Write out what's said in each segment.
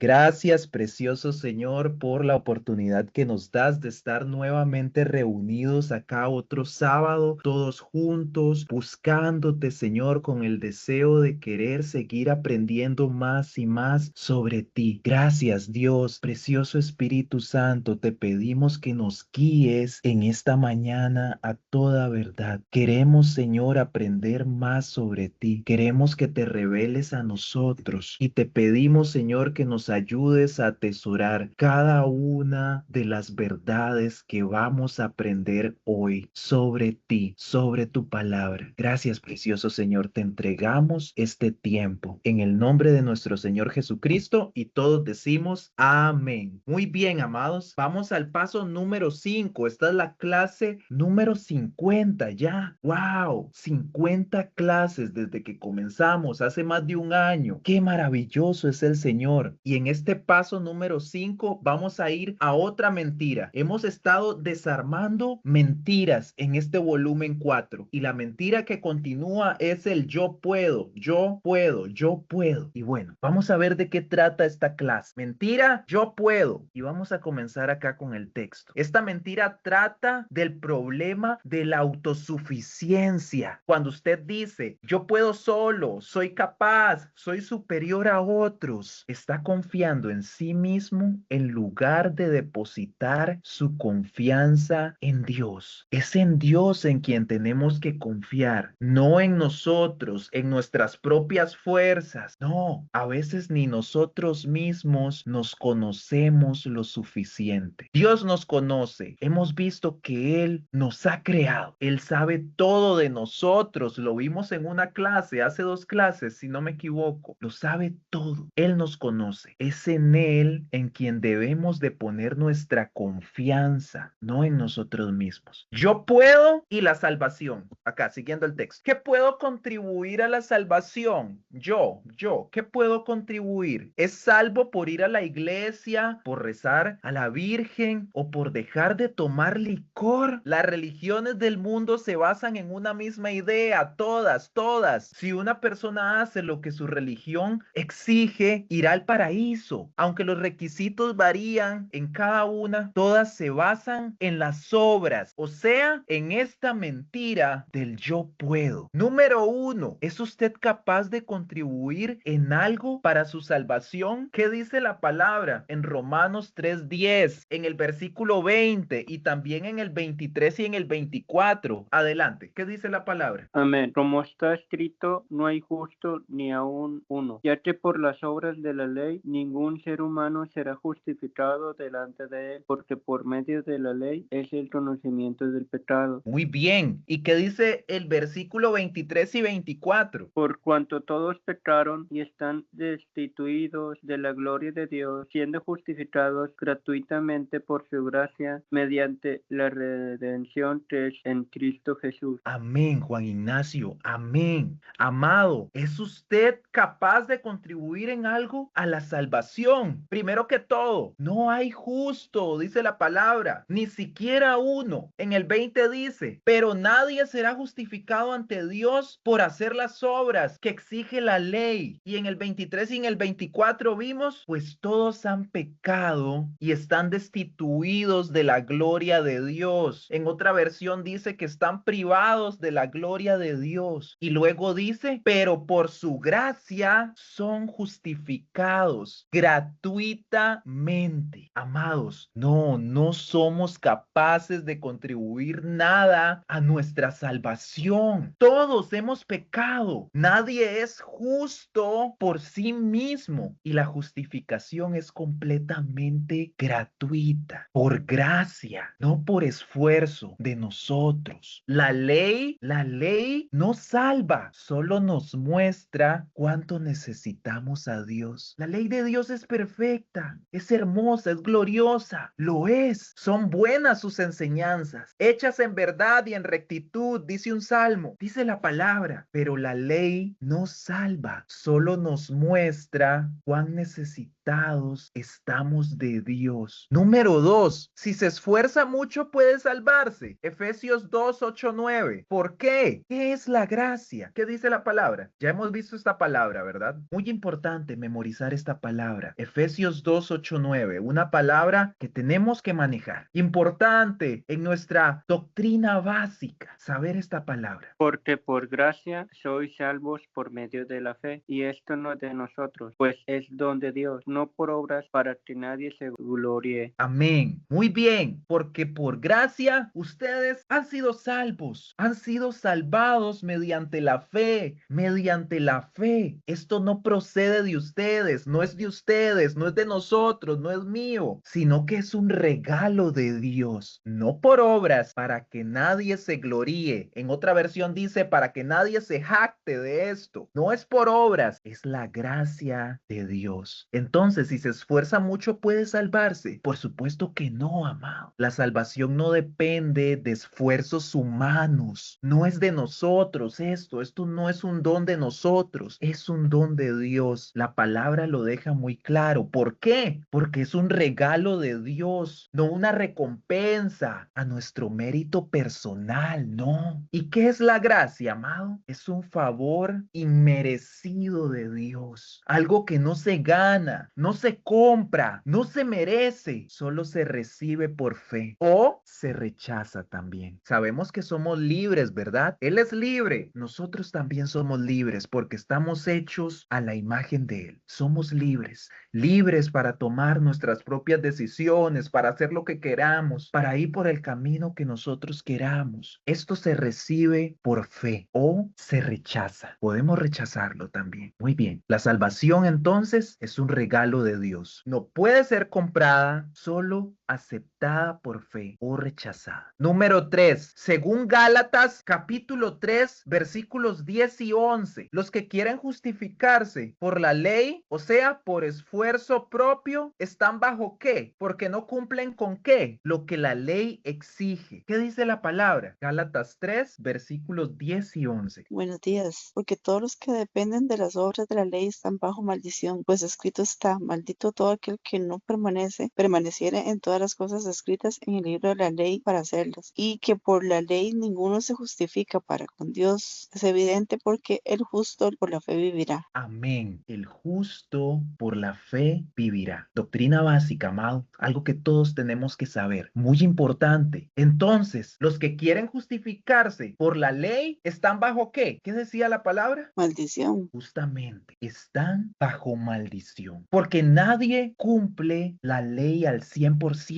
Gracias, precioso Señor, por la oportunidad que nos das de estar nuevamente reunidos acá otro sábado, todos juntos, buscándote, Señor, con el deseo de querer seguir aprendiendo más y más sobre ti. Gracias, Dios, precioso Espíritu Santo, te pedimos que nos guíes en esta mañana a toda verdad. Queremos, Señor, aprender más sobre ti. Queremos que te reveles a nosotros y te pedimos, Señor, que nos ayudes a atesorar cada una de las verdades que vamos a aprender hoy sobre ti, sobre tu palabra. Gracias, precioso Señor. Te entregamos este tiempo en el nombre de nuestro Señor Jesucristo y todos decimos amén. Muy bien, amados. Vamos al paso número 5. Esta es la clase número 50 ya. ¡Wow! 50 clases desde que comenzamos hace más de un año. ¡Qué maravilloso es el Señor! Y en este paso número 5 vamos a ir a otra mentira. Hemos estado desarmando mentiras en este volumen 4 y la mentira que continúa es el yo puedo, yo puedo, yo puedo. Y bueno, vamos a ver de qué trata esta clase. Mentira, yo puedo. Y vamos a comenzar acá con el texto. Esta mentira trata del problema de la autosuficiencia. Cuando usted dice, yo puedo solo, soy capaz, soy superior a otros, está confiando en sí mismo en lugar de depositar su confianza en Dios. Es en Dios en quien tenemos que confiar, no en nosotros, en nuestras propias fuerzas. No, a veces ni nosotros mismos nos conocemos lo suficiente. Dios nos conoce. Hemos visto que Él nos ha creado. Él sabe todo de nosotros. Lo vimos en una clase, hace 2 clases, si no me equivoco. Lo sabe todo. Él nos conoce. Es en Él en quien debemos de poner nuestra confianza, no en nosotros mismos. Yo puedo y la salvación. Acá, siguiendo el texto. ¿Qué puedo contribuir a la salvación? ¿Qué puedo contribuir? ¿Es salvo por ir a la iglesia, por rezar a la Virgen o por dejar de tomar licor? Las religiones del mundo se basan en una misma idea, todas, todas. Si una persona hace lo que su religión exige, irá al paraíso. Aunque los requisitos varían en cada una, todas se basan en las obras, o sea, en esta mentira del yo puedo. Número 1, ¿es usted capaz de contribuir en algo para su salvación? ¿Qué dice la palabra en Romanos 3:10, en el versículo 20 y también en el 23 y en el 24? Adelante, ¿qué dice la palabra? Amén. Como está escrito, no hay justo ni aun uno, ya que por las obras de la ley ningún ser humano será justificado delante de él, porque por medio de la ley es el conocimiento del pecado. Muy bien. ¿Y qué dice el versículo 23 y 24? Por cuanto todos pecaron y están destituidos de la gloria de Dios, siendo justificados gratuitamente por su gracia mediante la redención que es en Cristo Jesús. Amén, Juan Ignacio. Amén. Amado, ¿es usted capaz de contribuir en algo a la salvación? Primero que todo, no hay justo, dice la palabra, ni siquiera uno. En el 20 dice, pero nadie será justificado ante Dios por hacer las obras que exige la ley. Y en el 23 y en el 24 vimos, pues todos han pecado y están destituidos de la gloria de Dios. En otra versión dice que están privados de la gloria de Dios. Y luego dice, pero por su gracia son justificados gratuitamente. Amados, no somos capaces de contribuir nada a nuestra salvación. Todos hemos pecado. Nadie es justo por sí mismo. Y la justificación es completamente gratuita, por gracia, no por esfuerzo de nosotros. La ley no salva, solo nos muestra cuánto necesitamos a Dios. La ley de Dios es perfecta, es hermosa, es gloriosa, lo es. Son buenas sus enseñanzas, hechas en verdad y en rectitud, dice un salmo, dice la palabra, pero la ley no salva, solo nos muestra cuán necesitamos aceptados estamos de Dios. Número 2, si se esfuerza mucho puede salvarse. Efesios 2, 8, 9. ¿Por qué? ¿Qué es la gracia? ¿Qué dice la palabra? Ya hemos visto esta palabra, ¿verdad? Muy importante memorizar esta palabra. Efesios 2, 8, 9. Una palabra que tenemos que manejar. Importante en nuestra doctrina básica, saber esta palabra. Porque por gracia sois salvos por medio de la fe, y esto no es de nosotros, pues es don de Dios, no por obras para que nadie se gloríe. Amén. Muy bien, porque por gracia ustedes han sido salvos, han sido salvados mediante la fe, mediante la fe. Esto no procede de ustedes, no es de ustedes, no es de nosotros, no es mío, sino que es un regalo de Dios, no por obras para que nadie se gloríe. En otra versión dice para que nadie se jacte de esto. No es por obras, es la gracia de Dios. Entonces, si se esfuerza mucho, puede salvarse. Por supuesto que no, amado. La salvación no depende de esfuerzos humanos. No es de nosotros esto. Esto no es un don de nosotros. Es un don de Dios. La palabra lo deja muy claro. ¿Por qué? Porque es un regalo de Dios, no una recompensa a nuestro mérito personal, no. ¿Y qué es la gracia, amado? Es un favor inmerecido de Dios. Algo que no se gana, no se compra, no se merece, solo se recibe por fe o se rechaza también. Sabemos que somos libres, ¿verdad? Él es libre. Nosotros también somos libres porque estamos hechos a la imagen de Él. Somos libres, libres para tomar nuestras propias decisiones, para hacer lo que queramos, para ir por el camino que nosotros queramos. Esto se recibe por fe o se rechaza. Podemos rechazarlo también. Muy bien. La salvación entonces es un regalo de Dios. No puede ser comprada, solo aceptada por fe o rechazada. Número 3, según Gálatas capítulo 3, versículos 10 y 11, los que quieren justificarse por la ley, o sea, por esfuerzo propio, ¿están bajo qué? Porque no cumplen con qué? Lo que la ley exige. ¿Qué dice la palabra? Gálatas 3, versículos 10 y 11. Buenos días, porque todos los que dependen de las obras de la ley están bajo maldición, pues escrito está, maldito todo aquel que no permaneciera en todas las cosas escritas en el libro de la ley para hacerlas, y que por la ley ninguno se justifica para con Dios. Es evidente porque el justo por la fe vivirá. Amén. El justo por la fe vivirá. Doctrina básica, amado. Algo que todos tenemos que saber. Muy importante. Entonces, los que quieren justificarse por la ley, ¿están bajo qué? ¿Qué decía la palabra? Maldición. Justamente, están bajo maldición. Porque nadie cumple la ley al 100%.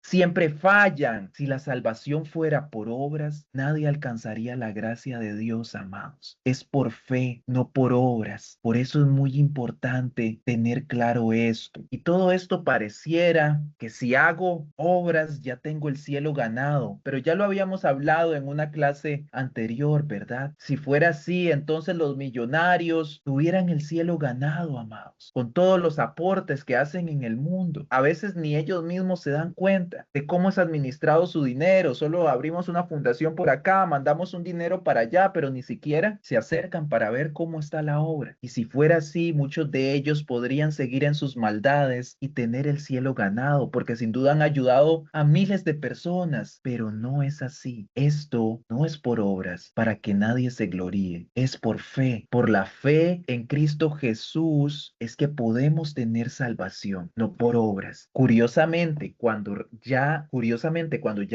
Siempre fallan. Si la salvación fuera por obras, nadie alcanzaría la gracia de Dios, amados. Es por fe, no por obras. Por eso es muy importante tener claro esto. Y todo esto pareciera que si hago obras ya tengo el cielo ganado, pero ya lo habíamos hablado en una clase anterior, ¿verdad? Si fuera así, entonces los millonarios tuvieran el cielo ganado, amados, con todos los aportes que hacen en el mundo. A veces ni ellos mismos se dan cuenta de cómo es administrado su dinero. Solo abrimos una fundación por acá, mandamos un dinero para allá, pero ni siquiera se acercan para ver cómo está la obra. Y si fuera así, muchos de ellos podrían seguir en sus maldades y tener el cielo ganado, porque sin duda han ayudado a miles de personas, pero no es así. Esto no es por obras, para que nadie se gloríe, es por fe. Por la fe en Cristo Jesús es que podemos tener salvación, no por obras. Curiosamente, cuando ya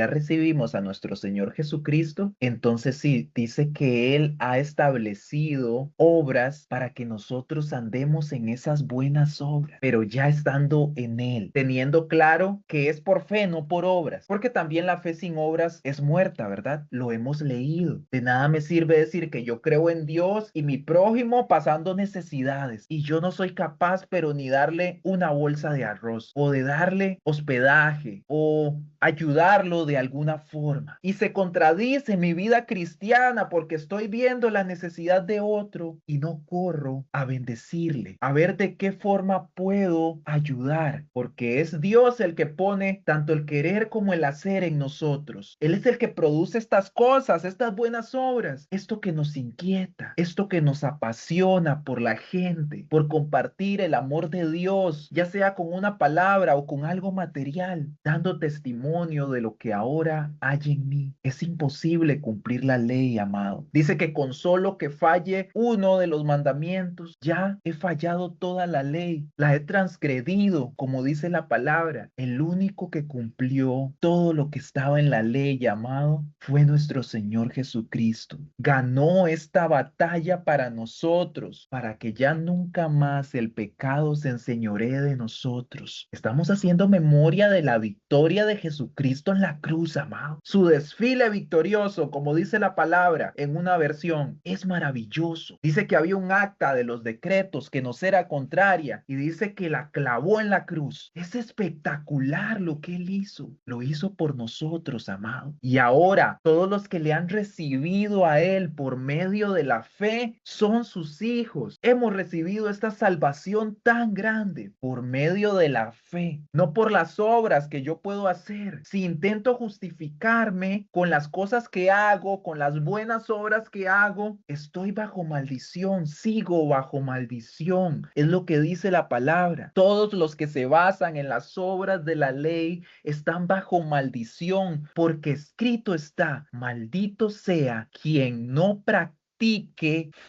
recibimos a nuestro Señor Jesucristo, entonces sí, dice que Él ha establecido obras para que nosotros andemos en esas buenas obras, pero ya estando en Él, teniendo claro que es por fe, no por obras, porque también la fe sin obras es muerta, ¿verdad? Lo hemos leído. De nada me sirve decir que yo creo en Dios y mi prójimo pasando necesidades, y yo no soy capaz, pero ni darle una bolsa de arroz, o de darle hospedaje, o ayudarlo de alguna forma. Y se contradice mi vida cristiana porque estoy viendo la necesidad de otro y no corro a bendecirle, a ver de qué forma puedo ayudar, porque es Dios el que pone tanto el querer como el hacer en nosotros. Él es el que produce estas cosas, estas buenas obras, esto que nos inquieta, esto que nos apasiona por la gente, por compartir el amor de Dios, ya sea con una palabra o con algo material, dando testimonio de lo que ahora hay en mí. Es imposible cumplir la ley, amado. Dice que con solo que falle uno de los mandamientos, ya he fallado toda la ley, la he transgredido, como dice la palabra. El único que cumplió todo lo que estaba en la ley, amado, fue nuestro Señor Jesucristo. Ganó esta batalla para nosotros, para que ya nunca más el pecado se enseñoree de nosotros. Estamos haciendo memoria de la victoria de Jesucristo en la cruz, amado. Su desfile victorioso, como dice la palabra en una versión, es maravilloso. Dice que había un acta de los decretos que nos era contraria y dice que la clavó en la cruz. Es espectacular lo que él hizo. Lo hizo por nosotros, amado. Y ahora todos los que le han recibido a él por medio de la fe son sus hijos. Hemos recibido esta salvación tan grande por medio de la fe, no por las obras que yo puedo hacer. Si intento justificarme con las cosas que hago, con las buenas obras que hago, estoy bajo maldición, sigo bajo maldición. Es lo que dice la palabra. Todos los que se basan en las obras de la ley están bajo maldición, porque escrito está: maldito sea quien no practique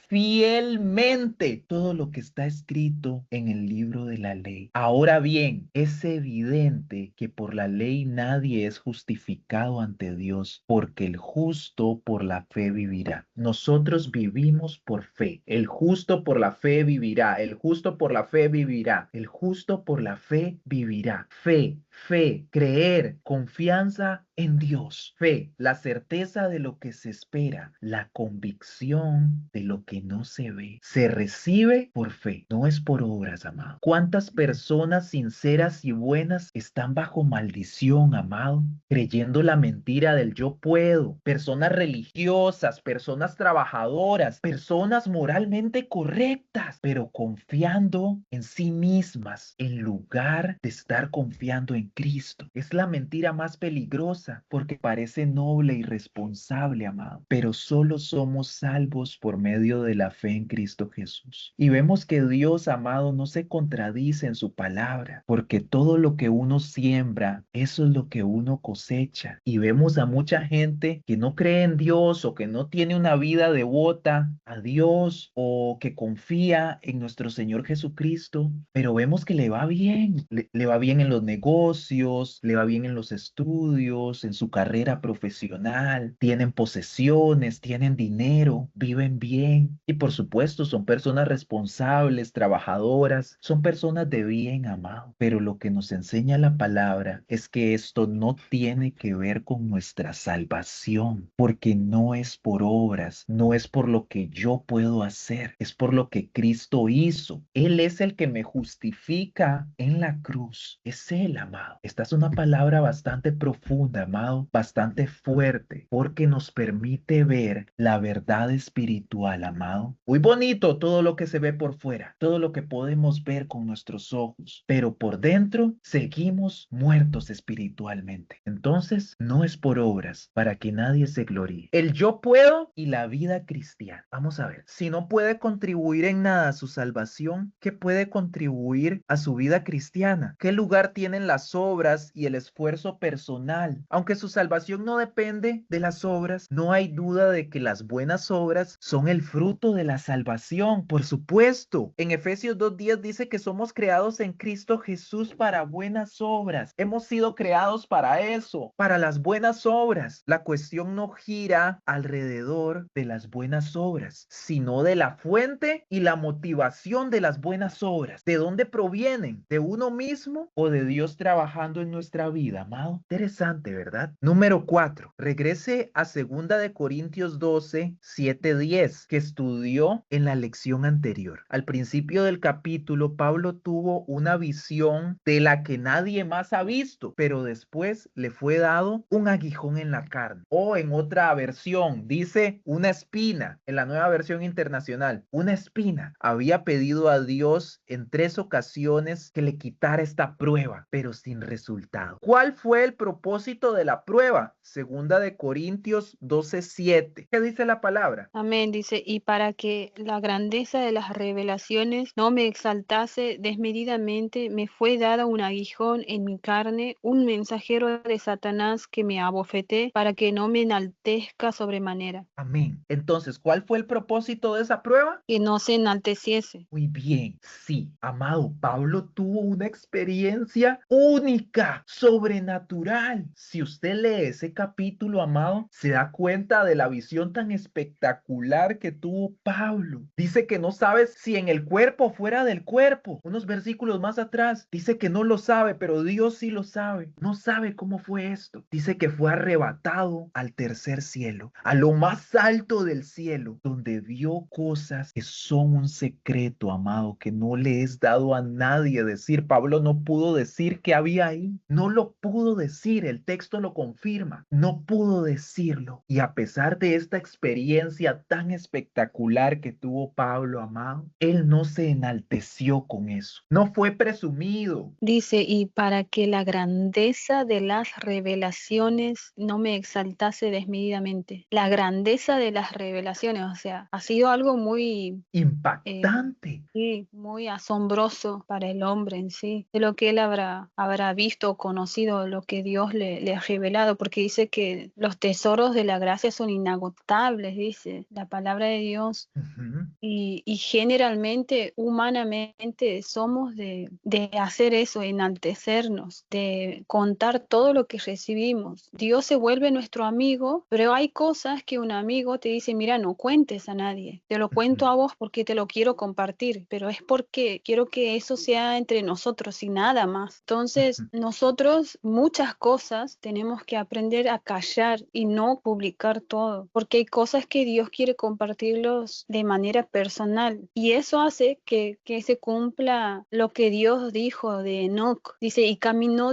fielmente todo lo que está escrito en el libro de la ley. Ahora bien, es evidente que por la ley nadie es justificado ante Dios, porque el justo por la fe vivirá. Nosotros vivimos por fe. El justo por la fe vivirá. El justo por la fe vivirá. El justo por la fe vivirá. Fe, creer, confianza en Dios. Fe, la certeza de lo que se espera, la convicción de lo que no se ve. Se recibe por fe, no es por obras, amado. ¿Cuántas personas sinceras y buenas están bajo maldición, amado? Creyendo la mentira del yo puedo. Personas religiosas, personas trabajadoras, personas moralmente correctas, pero confiando en sí mismas en lugar de estar confiando en Cristo. Es la mentira más peligrosa porque parece noble y responsable, amado, pero solo somos salvos por medio de la fe en Cristo Jesús. Y vemos que Dios, amado, no se contradice en su palabra, porque todo lo que uno siembra, eso es lo que uno cosecha. Y vemos a mucha gente que no cree en Dios o que no tiene una vida devota a Dios o que confía en nuestro Señor Jesucristo, pero vemos que le va bien, le va bien en los negocios, le va bien en los estudios, en su carrera profesional, tienen posesiones, tienen dinero, viven bien y por supuesto son personas responsables, trabajadoras, son personas de bien, amado. Pero lo que nos enseña la palabra es que esto no tiene que ver con nuestra salvación, porque no es por obras, no es por lo que yo puedo hacer, es por lo que Cristo hizo. Él es el que me justifica en la cruz. Es Él, amado. Esta es una palabra bastante profunda, amado, bastante fuerte, porque nos permite ver la verdad espiritual, amado. Muy bonito todo lo que se ve por fuera, todo lo que podemos ver con nuestros ojos, pero por dentro seguimos muertos espiritualmente. Entonces, no es por obras para que nadie se gloríe. El yo puedo y la vida cristiana. Vamos a ver, si no puede contribuir en nada a su salvación, ¿qué puede contribuir a su vida cristiana? ¿Qué lugar tienen las obras y el esfuerzo personal? Aunque su salvación no depende de las obras, no hay duda de que las buenas obras son el fruto de la salvación, por supuesto. En Efesios 2:10 dice que somos creados en Cristo Jesús para buenas obras. Hemos sido creados para eso, para las buenas obras. La cuestión no gira alrededor de las buenas obras, sino de la fuente y la motivación de las buenas obras. ¿De dónde provienen? ¿De uno mismo o de Dios trabajando en nuestra vida, amado? Interesante, ¿verdad? Número 4. Regrese a 2 Corintios 12, 7, 10, que estudió en la lección anterior. Al principio del capítulo, Pablo tuvo una visión de la que nadie más ha visto, pero después le fue dado un aguijón en la carne. O en otra versión, dice una espina, en la Nueva Versión Internacional. Una espina. Había pedido a Dios en 3 ocasiones que le quitara esta prueba, pero sin resultado. ¿Cuál fue el propósito de la prueba? 2 Corintios 12, 7. ¿Qué dice la palabra? Amén, dice, y para que la grandeza de las revelaciones no me exaltase desmedidamente, me fue dada un aguijón en mi carne, un mensajero de Satanás que me abofeté para que no me enaltezca sobremanera. Amén. Entonces, ¿cuál fue el propósito de esa prueba? Que no se enalteciese. Muy bien, sí, amado, Pablo tuvo una experiencia única, sobrenatural. Si usted lee ese capítulo, amado, se da cuenta de la visión tan espectacular que tuvo Pablo. Dice que no sabe si en el cuerpo o fuera del cuerpo. Unos versículos más atrás, dice que no lo sabe, pero Dios sí lo sabe. No sabe cómo fue esto. Dice que fue arrebatado al tercer cielo, a lo más alto del cielo, donde vio cosas que son un secreto, amado, que no le es dado a nadie decir. Pablo no pudo decir que había ahí. No lo pudo decir. El texto lo confirma. No pudo decirlo. Y a pesar de esta experiencia tan espectacular que tuvo Pablo, amado, él no se enalteció con eso. No fue presumido. Dice, y para que la grandeza de las revelaciones no me exaltase desmedidamente. La grandeza de las revelaciones, o sea, ha sido algo muy Impactante. sí, muy asombroso para el hombre en sí, de lo que él habrá visto o conocido, lo que Dios le ha revelado, porque dice que los tesoros de la gracia son inagotables, dice la palabra de Dios. Ujú. Y generalmente, humanamente, somos de hacer eso, enaltecernos, de contar todo lo que recibimos. Dios se vuelve nuestro amigo, pero hay cosas que un amigo te dice, mira, no cuentes a nadie, te lo cuento a vos porque te lo quiero compartir, pero es porque quiero que eso sea entre nosotros y nada más. Entonces, nosotros muchas cosas tenemos que aprender a callar y no publicar todo, porque hay cosas que Dios quiere compartirlos de manera personal y eso hace que se cumpla lo que Dios dijo de Enoc. Dice, y caminó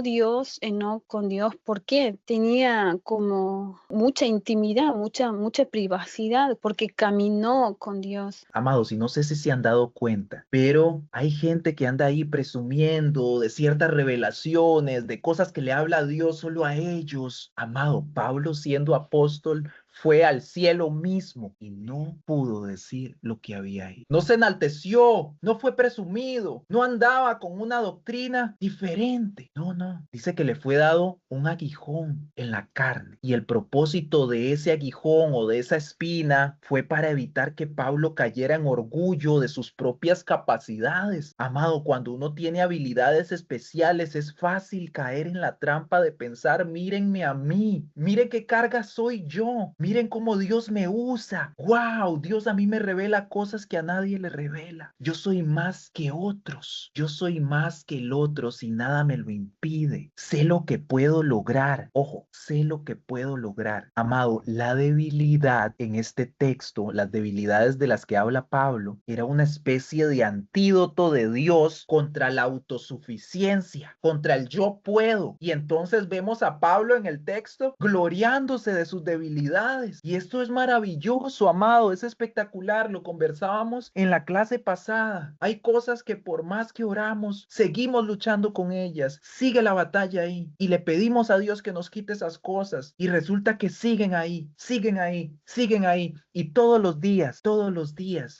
Enoc con Dios. ¿Por qué? Tenía como mucha intimidad, mucha privacidad, porque caminó con Dios. Amados, y no sé si se han dado cuenta, pero hay gente que anda ahí presumiendo de ciertas revelaciones, de cosas que le habla Dios solo a ellos. Amado, Pablo siendo apóstol fue al cielo mismo y no pudo decir lo que había ahí. No se enalteció, no fue presumido, no andaba con una doctrina diferente. No, no. Dice que le fue dado un aguijón en la carne y el propósito de ese aguijón o de esa espina fue para evitar que Pablo cayera en orgullo de sus propias capacidades. Amado, cuando uno tiene habilidades especiales es fácil caer en la trampa de pensar, mírenme a mí, miren qué carga soy yo, miren cómo Dios me usa. Wow, Dios a mí me revela cosas que a nadie le revela. Yo soy más que otros. Yo soy más que el otro si nada me lo impide. Sé lo que puedo lograr. Ojo, sé lo que puedo lograr. Amado, la debilidad en este texto, las debilidades de las que habla Pablo, era una especie de antídoto de Dios contra la autosuficiencia, contra el yo puedo. Y entonces vemos a Pablo en el texto gloriándose de sus debilidades. Y esto es maravilloso, amado, es espectacular, lo conversábamos en la clase pasada. Hay cosas que por más que oramos, seguimos luchando con ellas. Sigue la batalla ahí y le pedimos a Dios que nos quite esas cosas y resulta que siguen ahí, siguen ahí, siguen ahí y todos los días,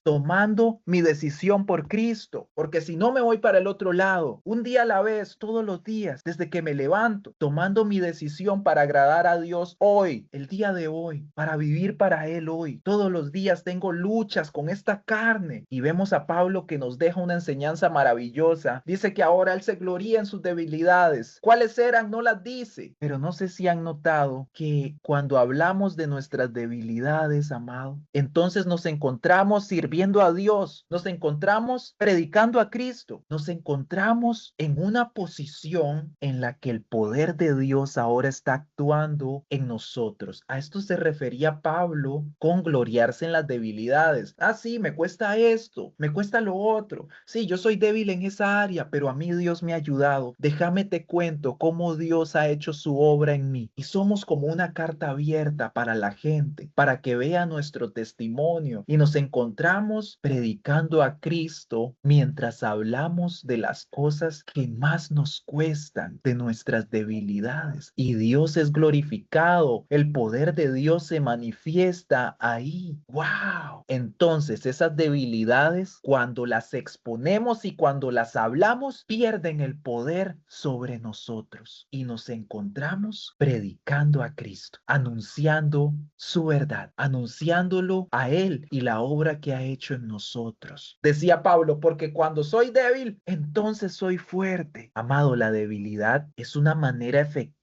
tomando mi decisión por Cristo, porque si no me voy para el otro lado, un día a la vez, todos los días, desde que me levanto, tomando mi decisión para agradar a Dios hoy, el día de hoy, hoy, para vivir para Él hoy. Todos los días tengo luchas con esta carne. Y vemos a Pablo que nos deja una enseñanza maravillosa. Dice que ahora Él se gloría en sus debilidades. ¿Cuáles eran? No las dice. Pero no sé si han notado que cuando hablamos de nuestras debilidades, amado, entonces nos encontramos sirviendo a Dios, nos encontramos predicando a Cristo, nos encontramos en una posición en la que el poder de Dios ahora está actuando en nosotros. A esto se refería Pablo con gloriarse en las debilidades. Ah, sí, me cuesta esto, me cuesta lo otro. Sí, yo soy débil en esa área, pero a mí Dios me ha ayudado. Déjame te cuento cómo Dios ha hecho su obra en mí. Y somos como una carta abierta para la gente, para que vea nuestro testimonio. Y nos encontramos predicando a Cristo mientras hablamos de las cosas que más nos cuestan, de nuestras debilidades. Y Dios es glorificado. El poder de Dios se manifiesta ahí. ¡Wow! Entonces, esas debilidades, cuando las exponemos y cuando las hablamos, pierden el poder sobre nosotros y nos encontramos predicando a Cristo, anunciando su verdad, anunciándolo a Él y la obra que ha hecho en nosotros. Decía Pablo, porque cuando soy débil, entonces soy fuerte. Amado, la debilidad es una manera efectiva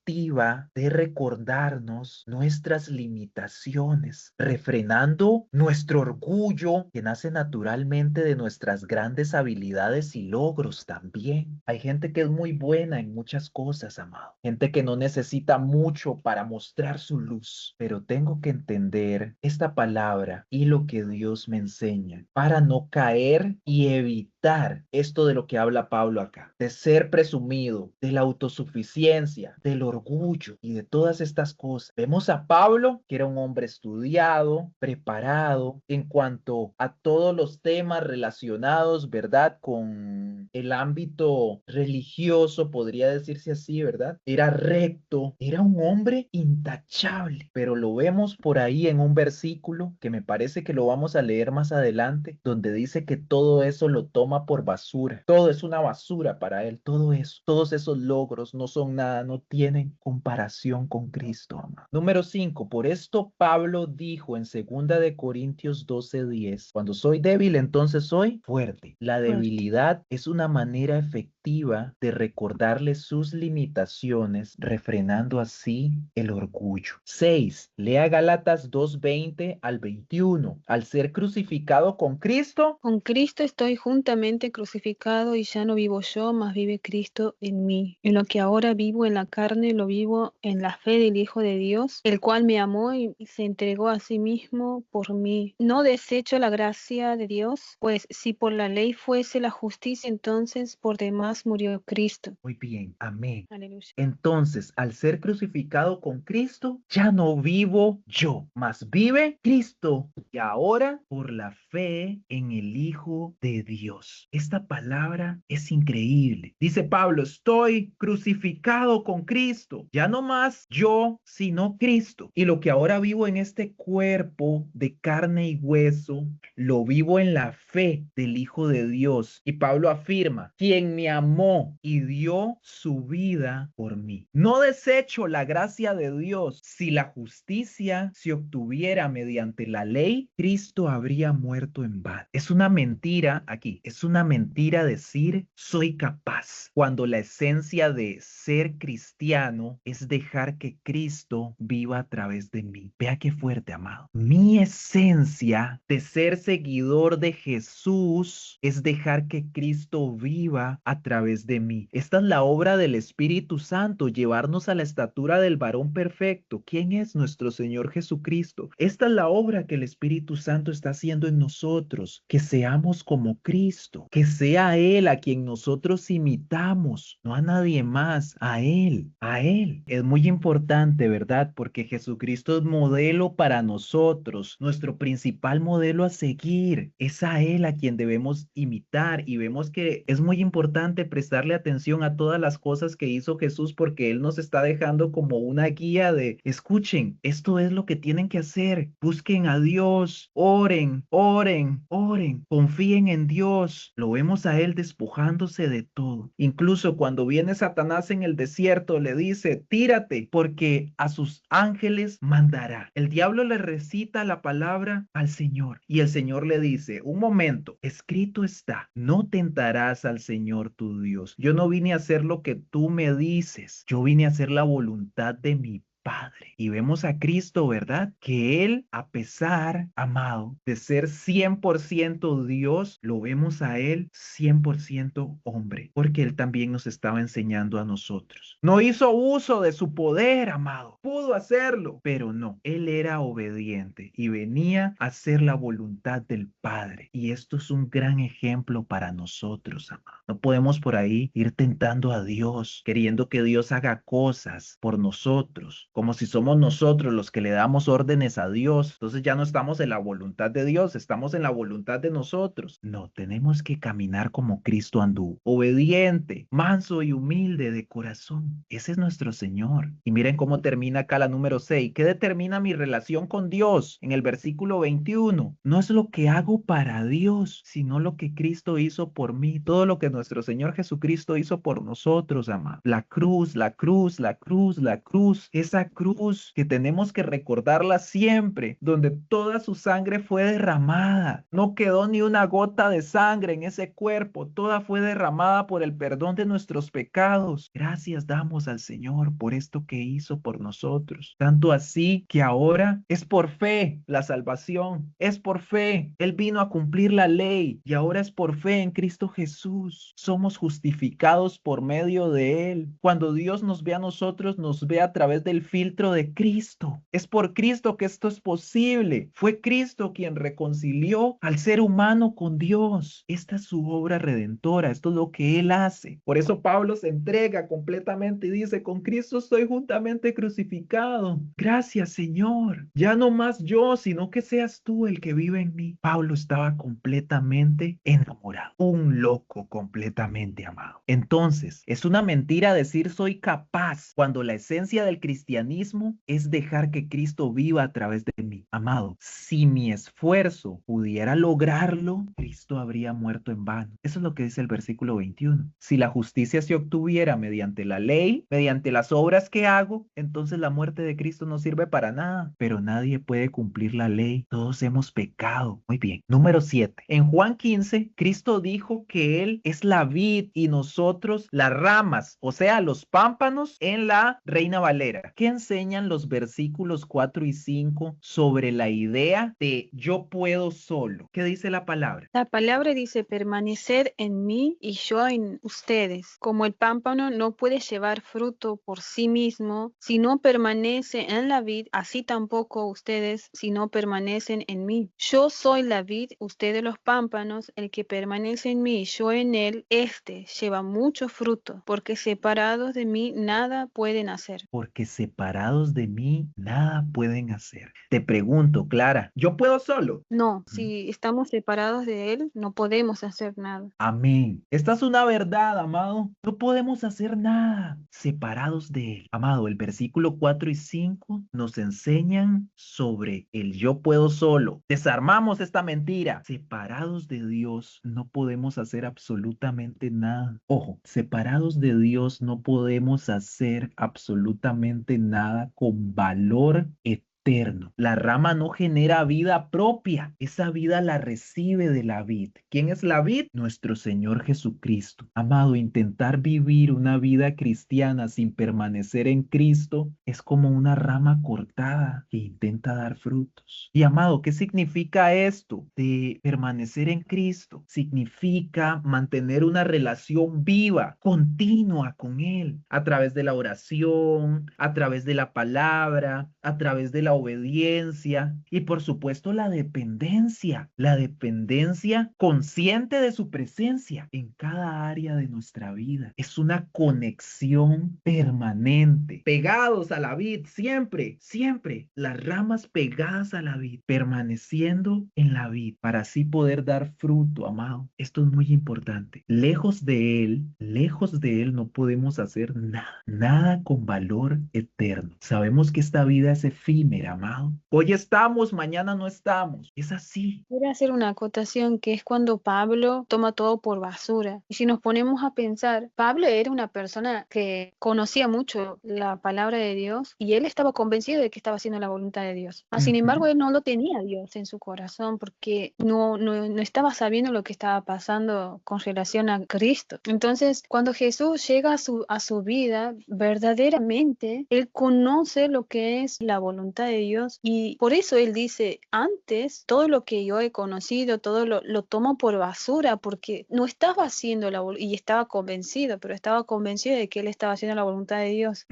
de recordarnos nuestras limitaciones, refrenando nuestro orgullo que nace naturalmente de nuestras grandes habilidades y logros también. Hay gente que es muy buena en muchas cosas, amado. Gente que no necesita mucho para mostrar su luz, pero tengo que entender esta palabra y lo que Dios me enseña para no caer y evitar esto de lo que habla Pablo acá, de ser presumido, de la autosuficiencia, del orgullo y de todas estas cosas. Vemos a Pablo, que era un hombre estudiado, preparado en cuanto a todos los temas relacionados, ¿verdad? Con el ámbito religioso, podría decirse así, ¿verdad? Era recto, era un hombre intachable, pero lo vemos por ahí en un versículo que me parece que lo vamos a leer más adelante, donde dice que todo eso lo toma por basura. Todo es una basura para él, todo eso, todos esos logros no son nada, no tienen comparación con Cristo, amado. Número 5, por esto Pablo dijo en 2 Corintios 12:10, cuando soy débil, entonces soy fuerte. La debilidad es una manera efectiva de recordarle sus limitaciones, refrenando así el orgullo. 6, lea Gálatas 2:20-21. Al ser crucificado con Cristo, Con Cristo estoy juntamente crucificado y ya no vivo yo, mas vive Cristo en mí. En lo que ahora vivo en la carne, lo vivo en la fe del Hijo de Dios, el cual me amó y se entregó a sí mismo por mí. No desecho la gracia de Dios, pues si por la ley fuese la justicia, entonces por demás murió Cristo. muy bien, amén. Aleluya. Entonces, al ser crucificado con Cristo, ya no vivo yo, mas vive Cristo. Y ahora por la fe en el Hijo de Dios. Esta palabra es increíble. Dice Pablo, estoy crucificado con Cristo. Ya no más yo, sino Cristo. Y lo que ahora vivo en este cuerpo de carne y hueso, lo vivo en la fe del Hijo de Dios. Y Pablo afirma, quien me amó y dio su vida por mí. No desecho la gracia de Dios. Si la justicia se obtuviera mediante la ley, Cristo habría muerto en vano. Es una mentira aquí, es una mentira decir soy capaz, cuando la esencia de ser cristiano es dejar que Cristo viva a través de mí. Vea qué fuerte, amado. Mi esencia de ser seguidor de Jesús es dejar que Cristo viva a través de mí. Esta es la obra del Espíritu Santo, llevarnos a la estatura del varón perfecto. ¿Quién es nuestro Señor Jesucristo? Esta es la obra que el Espíritu Santo está haciendo en nosotros, que seamos como Cristo, que sea Él a quien nosotros imitamos, no a nadie más, a Él, a Él. Es muy importante, ¿verdad? Porque Jesucristo es modelo para nosotros, nuestro principal modelo a seguir, es a Él a quien debemos imitar, y vemos que es muy importante prestarle atención a todas las cosas que hizo Jesús, porque Él nos está dejando como una guía de, escuchen, esto es lo que tienen que hacer, busquen a Dios, oren, oren, oren, confíen en Dios. Lo vemos a Él despojándose de todo. Incluso cuando viene Satanás en el desierto, le dice, tírate, porque a sus ángeles mandará. El diablo le recita la palabra al Señor y el Señor le dice, un momento, escrito está, no tentarás al Señor tu Dios. Yo no vine a hacer lo que tú me dices, yo vine a hacer la voluntad de mi Padre. Y vemos a Cristo, ¿verdad? Que Él, a pesar, amado, de ser 100% Dios, lo vemos a Él 100% hombre, porque Él también nos estaba enseñando a nosotros. No hizo uso de su poder, amado. Pudo hacerlo, pero no. Él era obediente y venía a hacer la voluntad del Padre. Y esto es un gran ejemplo para nosotros, amado. No podemos por ahí ir tentando a Dios, queriendo que Dios haga cosas por nosotros, como si somos nosotros los que le damos órdenes a Dios. Entonces ya no estamos en la voluntad de Dios, estamos en la voluntad de nosotros. No, tenemos que caminar como Cristo anduvo, obediente, manso y humilde de corazón. Ese es nuestro Señor. Y miren cómo termina acá la número 6. ¿Qué determina mi relación con Dios? En el versículo 21. No es lo que hago para Dios, sino lo que Cristo hizo por mí. Todo lo que nuestro Señor Jesucristo hizo por nosotros, amado. La cruz, la cruz, la cruz, la cruz. Esa cruz que tenemos que recordarla siempre, donde toda su sangre fue derramada. No quedó ni una gota de sangre en ese cuerpo. Toda fue derramada por el perdón de nuestros pecados. Gracias damos al Señor por esto que hizo por nosotros. Tanto así que ahora es por fe la salvación. Es por fe. Él vino a cumplir la ley y ahora es por fe en Cristo Jesús. Somos justificados por medio de Él. Cuando Dios nos ve a nosotros, nos ve a través del filtro de Cristo. Es por Cristo que esto es posible. Fue Cristo quien reconcilió al ser humano con Dios. Esta es su obra redentora. Esto es lo que Él hace. Por eso Pablo se entrega completamente y dice, con Cristo estoy juntamente crucificado. Gracias, Señor. Ya no más yo, sino que seas tú el que vive en mí. Pablo estaba completamente enamorado. Un loco completamente amado. Entonces, es una mentira decir soy capaz cuando la esencia del cristianismo es dejar que Cristo viva a través de mí. Amado, si mi esfuerzo pudiera lograrlo, Cristo habría muerto en vano. Eso es lo que dice el versículo 21. Si la justicia se obtuviera mediante la ley, mediante las obras que hago, entonces la muerte de Cristo no sirve para nada. Pero nadie puede cumplir la ley. Todos hemos pecado. Muy bien. Número 7. En Juan 15, Cristo dijo que Él es la vid y nosotros las ramas, o sea, los pámpanos en la Reina Valera. ¿Qué enseñan los versículos 4 y 5 sobre la idea de yo puedo solo? ¿Qué dice la palabra? La palabra dice permanecer en mí y yo en ustedes. Como el pámpano no puede llevar fruto por sí mismo si no permanece en la vid, así tampoco ustedes si no permanecen en mí. Yo soy la vid, ustedes los pámpanos. El que permanece en mí y yo en él, este lleva mucho fruto, porque separados de mí nada pueden hacer. Porque separados de mí nada pueden hacer. Te pregunto, Clara, ¿yo puedo solo? No, si estamos separados de él, no podemos hacer nada. Amén. Esta es una verdad, amado. No podemos hacer nada separados de Él. Amado, el versículo 4 y 5 nos enseñan sobre el yo puedo solo. Desarmamos esta mentira. Separados de Dios no podemos hacer absolutamente nada. Ojo, separados de Dios no podemos hacer absolutamente nada con valor eterno. La rama no genera vida propia, esa vida la recibe de la vid. ¿Quién es la vid? Nuestro Señor Jesucristo. Amado, intentar vivir una vida cristiana sin permanecer en Cristo es como una rama cortada que intenta dar frutos. Y amado, ¿qué significa esto de permanecer en Cristo? Significa mantener una relación viva, continua con Él, a través de la oración, a través de la palabra, a través de la obediencia y por supuesto la dependencia consciente de su presencia en cada área de nuestra vida. Es una conexión permanente, pegados a la vid, siempre, siempre, las ramas pegadas a la vid, permaneciendo en la vid para así poder dar fruto, amado. Esto es muy importante. Lejos de Él no podemos hacer nada, nada con valor eterno. Sabemos que esta vida es efímera, siempre, amado. Hoy estamos, mañana no estamos. Es así. Quiero hacer una acotación que es cuando Pablo toma todo por basura. Y si nos ponemos a pensar, Pablo era una persona que conocía mucho la palabra de Dios y él estaba convencido de que estaba haciendo la voluntad de Dios. Sin embargo, él no lo tenía Dios en su corazón porque no estaba sabiendo lo que estaba pasando con relación a Cristo. Entonces, cuando Jesús llega a su vida, verdaderamente, él conoce lo que es la voluntad de Dios y por eso él dice, antes, todo lo que yo he conocido, todo lo tomo por basura porque no estaba haciendo y estaba convencido, pero estaba convencido de que él estaba haciendo la voluntad de Dios.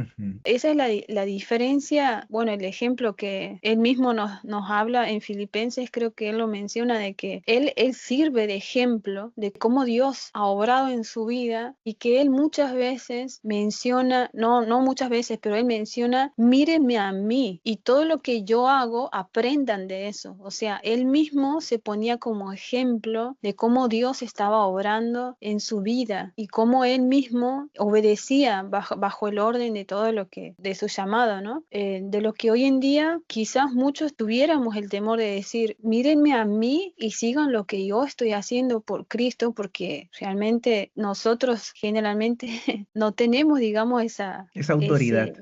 Esa es la diferencia, bueno, el ejemplo que él mismo nos habla en Filipenses, creo que él lo menciona, de que él sirve de ejemplo de cómo Dios ha obrado en su vida y que él muchas veces menciona, no muchas veces, pero él menciona, mírenme a mí y todo lo que yo hago, aprendan de eso. O sea, él mismo se ponía como ejemplo de cómo Dios estaba obrando en su vida y cómo él mismo obedecía bajo el orden de todo lo que, de su llamado, ¿no? De lo que hoy en día quizás muchos tuviéramos el temor de decir, mírenme a mí y sigan lo que yo estoy haciendo por Cristo, porque realmente nosotros generalmente no tenemos, digamos, esa autoridad.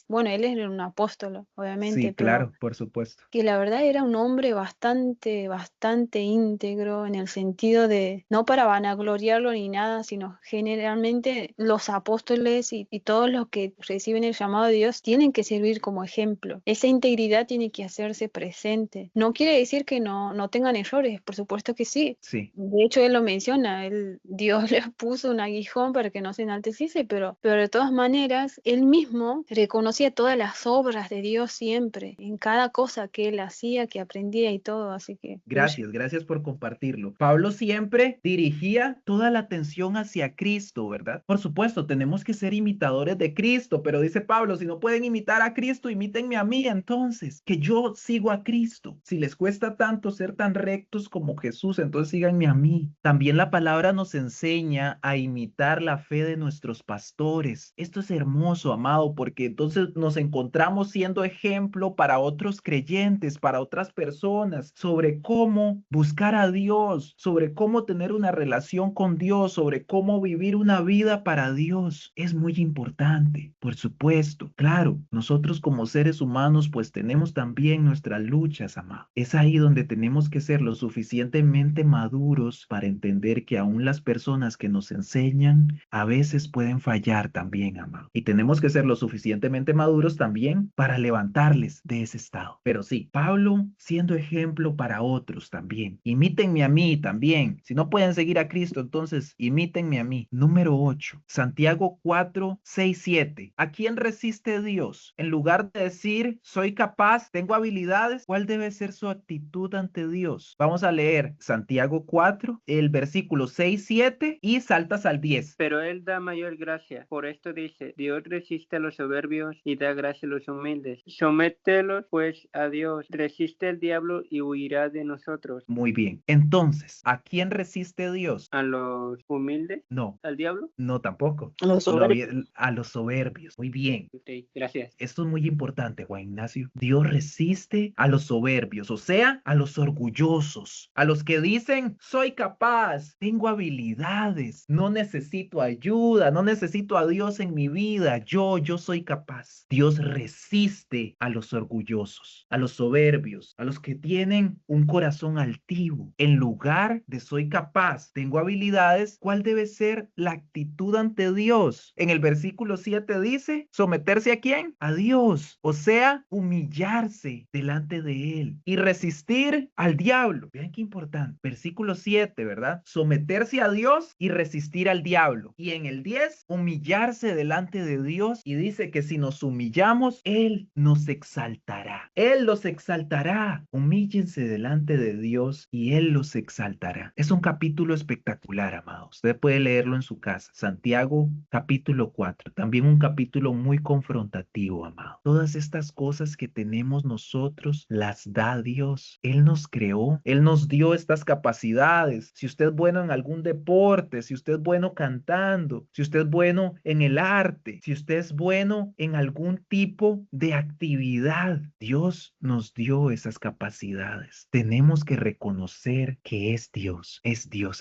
Bueno, él era un apóstol, obviamente, Sí, pero claro, por supuesto. que la verdad era un hombre bastante íntegro en el sentido de, no para vanagloriarlo ni nada, sino generalmente los apóstoles y todos los que reciben el llamado de Dios tienen que servir como ejemplo. Esa integridad tiene que hacerse presente. No quiere decir que no tengan errores, por supuesto que sí. Sí. De hecho, él lo menciona, Dios le puso un aguijón para que no se enalteciese, pero de todas maneras, él mismo reconocía todas las obras de Dios siempre, en cada cosa que él hacía, que aprendía y todo, así que... Gracias por compartirlo. Pablo siempre dirigía toda la atención hacia Cristo, ¿verdad? Por supuesto, tenemos que ser imitadores de Cristo, pero dice Pablo, si no pueden imitar a Cristo, imítenme a mí entonces, que yo sigo a Cristo. Si les cuesta tanto ser tan rectos como Jesús, entonces síganme a mí. También la palabra nos enseña a imitar la fe de nuestros pastores. Esto es hermoso, amado, porque entonces nos encontramos siendo ejemplo para otros creyentes, para otras personas, sobre cómo buscar a Dios, sobre cómo tener una relación con Dios, sobre cómo vivir una vida para Dios. Es muy importante, por supuesto. Claro, nosotros como seres humanos pues tenemos también nuestras luchas, amado. Es ahí donde tenemos que ser lo suficientemente maduros para entender que aún las personas que nos enseñan a veces pueden fallar también, amado. Y tenemos que ser lo suficientemente maduros también para levantarles de ese estado. Pero sí, Pablo siendo ejemplo para otros también. Imítenme a mí también. Si no pueden seguir a Cristo, entonces imítenme a mí. Número 8, Santiago 4, 6, 7. ¿A quién resiste Dios? En lugar de decir, soy capaz, tengo habilidades, ¿cuál debe ser su actitud ante Dios? Vamos a leer Santiago 4, el versículo 6, 7 y saltas al 10. Pero él da mayor gracia. Por esto dice, Dios resiste a los soberbios y da gracia a los humildes. Somételos pues a Dios. Resiste al diablo y huirá de nosotros. Muy bien. Entonces, ¿a quién resiste Dios? ¿A los humildes? No. ¿Al diablo? No, tampoco. A los soberbios. A los soberbios. Muy bien. Ok, gracias. Esto es muy importante, Juan Ignacio. Dios resiste a los soberbios, o sea, a los orgullosos, a los que dicen, soy capaz, tengo habilidades, no necesito ayuda, no necesito a Dios en mi vida, yo soy capaz. Dios resiste a los orgullosos, a los soberbios, a los que tienen un corazón altivo. En lugar de soy capaz, tengo habilidades, ¿cuál debe ser la actitud ante Dios? En el versículo 7 dice, ¿someterse a quién? A Dios, o sea, humillarse delante de Él y resistir al diablo. Vean qué importante. Versículo 7, ¿verdad? Someterse a Dios y resistir al diablo. Y en el 10, humillarse delante de Dios y dice que si nos humillamos, Él nos exaltará. Él los exaltará. Humíllense delante de Dios y Él los exaltará. Es un capítulo espectacular, amados. Usted puede leerlo en su casa. Santiago, capítulo 4. También un capítulo muy confrontativo, amado. Todas estas cosas que tenemos nosotros las da Dios. Él nos creó, Él nos dio estas capacidades. Si usted es bueno en algún deporte, si usted es bueno cantando, si usted es bueno en el arte, si usted es bueno en algún tipo de actividad, creatividad. Dios nos dio esas capacidades. Tenemos que reconocer que es Dios,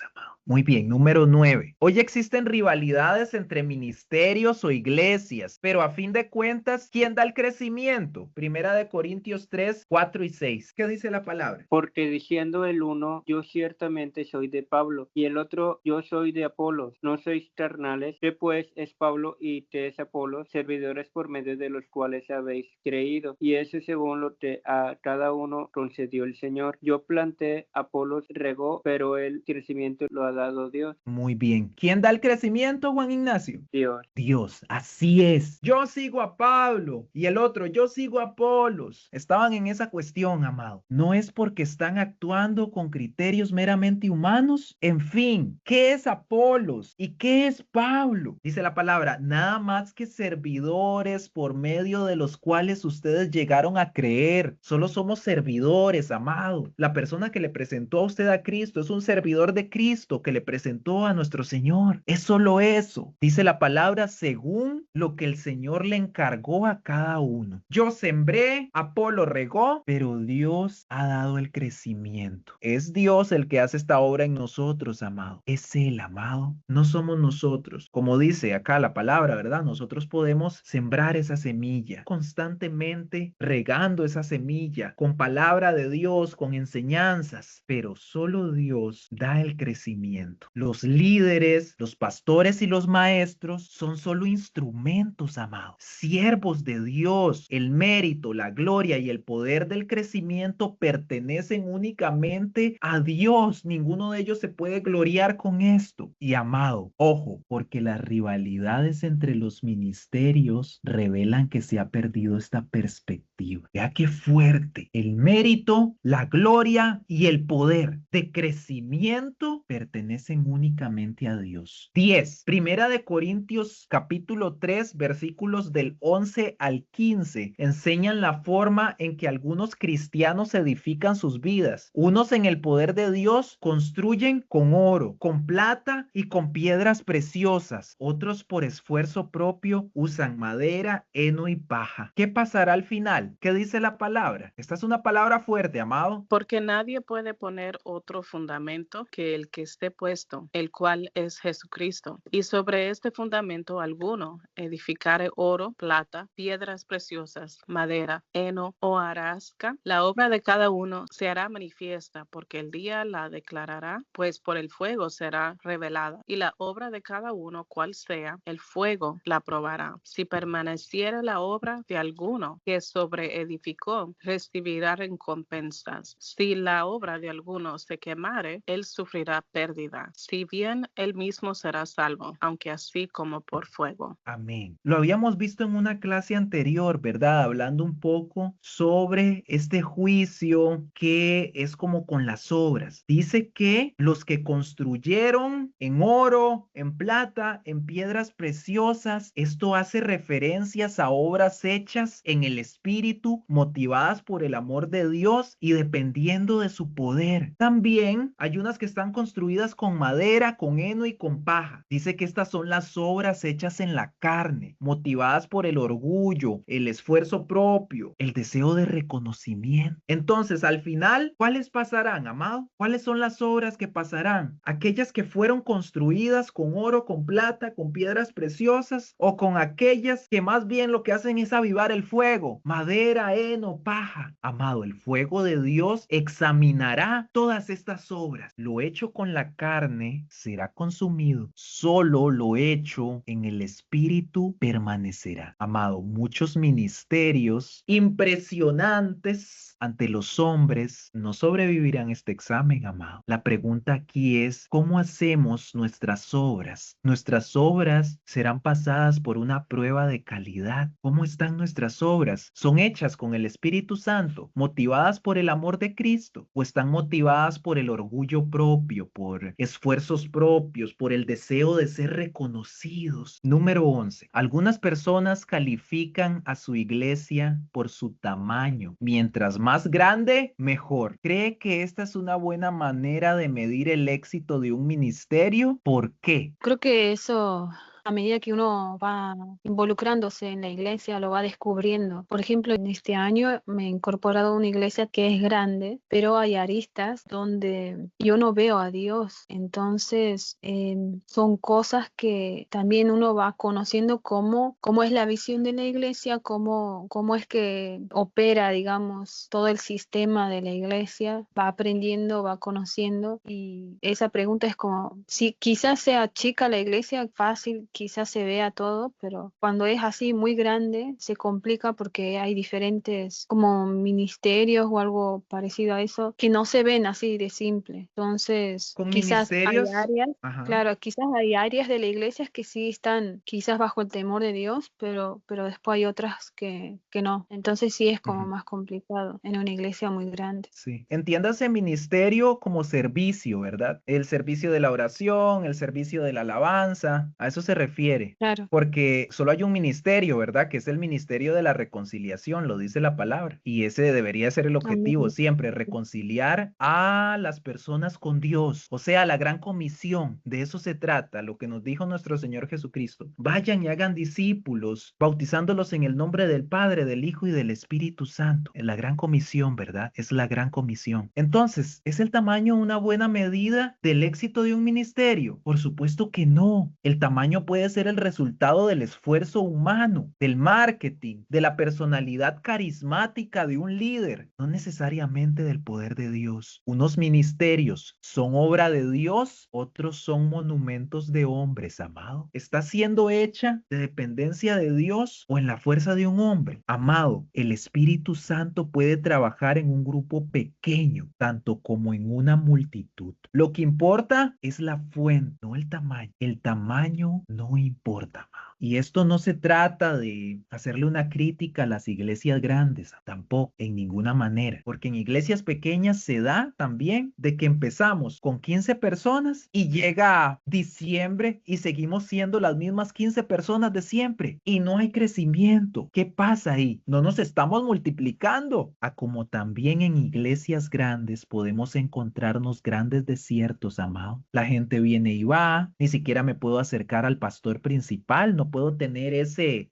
amado. Muy bien, número 9. Hoy existen rivalidades entre ministerios o iglesias, pero a fin de cuentas, ¿quién da el crecimiento? Primera de Corintios 3, 4 y 6. ¿Qué dice la palabra? Porque diciendo el uno, yo ciertamente soy de Pablo, y el otro, yo soy de Apolos, no sois carnales, que pues es Pablo y te es Apolos, servidores por medio de los cuales habéis creído, y eso según lo que a cada uno concedió el Señor. Yo planté, Apolos regó, pero el crecimiento lo ha dado Dios. Muy bien. ¿Quién da el crecimiento, Juan Ignacio? Dios. Dios, así es. Yo sigo a Pablo y el otro, yo sigo a Apolos. Estaban en esa cuestión, amado. No es porque están actuando con criterios meramente humanos. En fin, ¿qué es Apolos y qué es Pablo? Dice la palabra, nada más que servidores por medio de los cuales ustedes llegaron a creer. Solo somos servidores, amado. La persona que le presentó a usted a Cristo es un servidor de Cristo que le presentó a nuestro Señor. Es solo eso. Dice la palabra según lo que el Señor le encargó a cada uno. Yo sembré, Apolo regó, pero Dios ha dado el crecimiento. Es Dios el que hace esta obra en nosotros, amado. Es Él, amado. No somos nosotros. Como dice acá la palabra, ¿verdad? Nosotros podemos sembrar esa semilla constantemente, regando esa semilla con palabra de Dios, con enseñanzas, pero solo Dios da el crecimiento. Los líderes, los pastores y los maestros son solo instrumentos, amados, siervos de Dios. El mérito, la gloria y el poder del crecimiento pertenecen únicamente a Dios. Ninguno de ellos se puede gloriar con esto. Y amado, ojo, porque las rivalidades entre los ministerios revelan que se ha perdido esta perspectiva. Vea qué fuerte. El mérito, la gloria y el poder de crecimiento pertenecen únicamente a Dios. 10. Primera de Corintios capítulo 3 versículos del 11 al 15 enseñan la forma en que algunos cristianos edifican sus vidas. Unos en el poder de Dios construyen con oro, con plata y con piedras preciosas. Otros por esfuerzo propio usan madera, heno y paja. ¿Qué pasará al final? ¿Qué dice la palabra? Esta es una palabra fuerte, amado. Porque nadie puede poner otro fundamento que el que esté puesto, el cual es Jesucristo. Y sobre este fundamento alguno edificare oro, plata, piedras preciosas, madera, heno o hojarasca, la obra de cada uno se hará manifiesta, porque el día la declarará, pues por el fuego será revelada. Y la obra de cada uno, cual sea, el fuego la probará. Si permaneciere la obra de alguno que sobreedificó, recibirá recompensas. Si la obra de alguno se quemare, él sufrirá pérdida. Si bien él mismo será salvo, aunque así como por fuego. Amén. Lo habíamos visto en una clase anterior, ¿verdad? Hablando un poco sobre este juicio que es como con las obras. Dice que los que construyeron en oro, en plata, en piedras preciosas, esto hace referencias a obras hechas en el espíritu, motivadas por el amor de Dios y dependiendo de su poder. También hay unas que están construidas con madera, con heno y con paja. Dice que estas son las obras hechas en la carne, motivadas por el orgullo, el esfuerzo propio, el deseo de reconocimiento. Entonces, al final, ¿cuáles pasarán, amado? ¿Cuáles son las obras que pasarán? ¿Aquellas que fueron construidas con oro, con plata, con piedras preciosas o con aquellas que más bien lo que hacen es avivar el fuego? Madera, heno, paja. Amado, el fuego de Dios examinará todas estas obras. Lo hecho con la carne será consumido. Solo lo hecho en el espíritu permanecerá. Amado, muchos ministerios impresionantes ante los hombres no sobrevivirán este examen, amado. La pregunta aquí es, ¿cómo hacemos nuestras obras? Nuestras obras serán pasadas por una prueba de calidad. ¿Cómo están nuestras obras? ¿Son hechas con el Espíritu Santo, motivadas por el amor de Cristo, o están motivadas por el orgullo propio, por esfuerzos propios, por el deseo de ser reconocidos? Número 11. Algunas personas califican a su iglesia por su tamaño. Mientras más grande, mejor. ¿Cree que esta es una buena manera de medir el éxito de un ministerio? ¿Por qué? Creo que eso a medida que uno va involucrándose en la iglesia, lo va descubriendo. Por ejemplo, en este año me he incorporado a una iglesia que es grande, pero hay aristas donde yo no veo a Dios. Entonces, son cosas que también uno va conociendo cómo es la visión de la iglesia, cómo es que opera, digamos, todo el sistema de la iglesia, va aprendiendo, va conociendo, y esa pregunta es como, si quizás sea chica la iglesia, fácil, quizás se vea todo, pero cuando es así muy grande, se complica porque hay diferentes como ministerios o algo parecido a eso que no se ven así de simple. Entonces, Con quizás hay ministerios, áreas. ajá. Claro, quizás hay áreas de la iglesia que sí están quizás bajo el temor de Dios, pero después hay otras que no. Entonces sí es como Ujú. más complicado en una iglesia muy grande. Sí, entiéndase ministerio como servicio, ¿verdad? El servicio de la oración, el servicio de la alabanza, a eso se refiere. Claro. Porque solo hay un ministerio, ¿verdad? Que es el ministerio de la reconciliación, lo dice la palabra. Y ese debería ser el objetivo Amén. siempre, reconciliar a las personas con Dios. O sea, la gran comisión, de eso se trata, lo que nos dijo nuestro Señor Jesucristo. Vayan y hagan discípulos, bautizándolos en el nombre del Padre, del Hijo y del Espíritu Santo. La gran comisión, ¿verdad? Es la gran comisión. Entonces, ¿es el tamaño una buena medida del éxito de un ministerio? Por supuesto que no. El tamaño puede ser el resultado del esfuerzo humano, del marketing, de la personalidad carismática de un líder, no necesariamente del poder de Dios. Unos ministerios son obra de Dios, otros son monumentos de hombres, amado. ¿Está siendo hecha de dependencia de Dios o en la fuerza de un hombre? Amado, el Espíritu Santo puede trabajar en un grupo pequeño, tanto como en una multitud. Lo que importa es la fuente, no el tamaño. El tamaño no importa, amado. Y esto no se trata de hacerle una crítica a las iglesias grandes, tampoco, en ninguna manera, porque en iglesias pequeñas se da también de que empezamos con 15 personas y llega diciembre y seguimos siendo las mismas 15 personas de siempre y no hay crecimiento. ¿Qué pasa ahí? No nos estamos multiplicando. A como también en iglesias grandes podemos encontrarnos grandes desiertos, amado. La gente viene y va, ni siquiera me puedo acercar al pastor principal, no puedo tener ese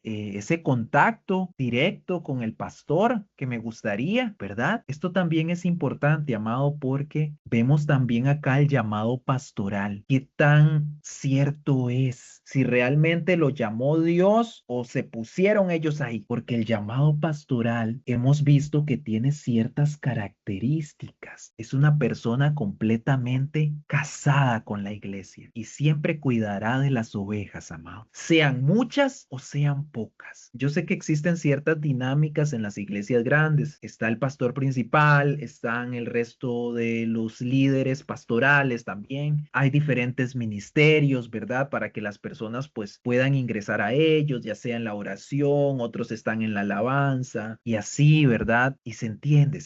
contacto directo con el pastor que me gustaría, ¿verdad? Esto también es importante, amado, porque vemos también acá el llamado pastoral. ¿Qué tan cierto es? Si realmente lo llamó Dios o se pusieron ellos ahí, porque el llamado pastoral hemos visto que tiene ciertas características. Es una persona completamente casada con la iglesia y siempre cuidará de las ovejas, amado. Sean muchas o sean pocas. Yo sé que existen ciertas dinámicas en las iglesias grandes. Está el pastor principal, están el resto de los líderes pastorales también. Hay diferentes ministerios, ¿verdad? Para que las personas pues puedan ingresar a ellos, ya sea en la oración, otros están en la alabanza y así, ¿verdad? Y se entiende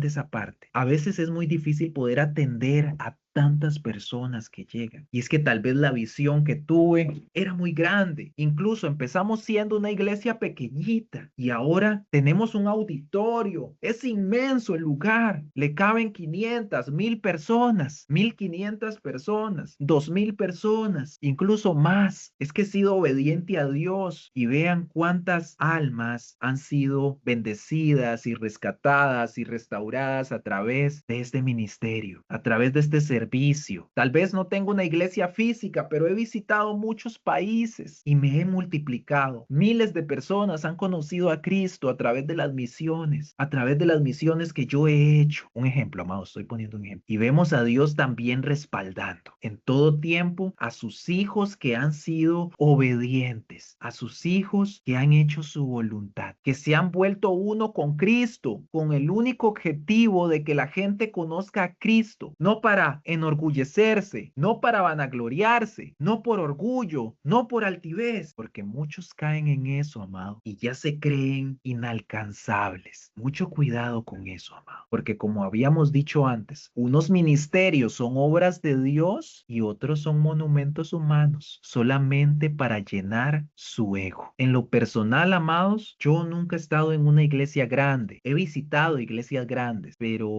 esa parte. A veces es muy difícil poder atender a tantas personas que llegan. Y es que tal vez la visión que tuve era muy grande. Incluso empezamos siendo una iglesia pequeñita y ahora tenemos un auditorio. Es inmenso el lugar. Le caben 500, 1000 personas, 1500 personas, 2000 personas, incluso más. Es que he sido obediente a Dios y vean cuántas almas han sido bendecidas y rescatadas y restauradas a través de este ministerio, a través de este servicio. Tal vez no tengo una iglesia física, pero he visitado muchos países y me he multiplicado. Miles de personas han conocido a Cristo a través de las misiones, a través de las misiones que yo he hecho. Un ejemplo, amado, estoy poniendo un ejemplo. Y vemos a Dios también respaldando en todo tiempo a sus hijos que han sido obedientes, a sus hijos que han hecho su voluntad, que se han vuelto uno con Cristo, con el único objetivo de que la gente conozca a Cristo, no para enorgullecerse, no para vanagloriarse, no por orgullo, no por altivez, porque muchos caen en eso, amado, y ya se creen inalcanzables. Mucho cuidado con eso, amado, porque como habíamos dicho antes, unos ministerios son obras de Dios y otros son monumentos humanos, solamente para llenar su ego. En lo personal, amados, yo nunca he estado en una iglesia grande, he visitado iglesias grandes, pero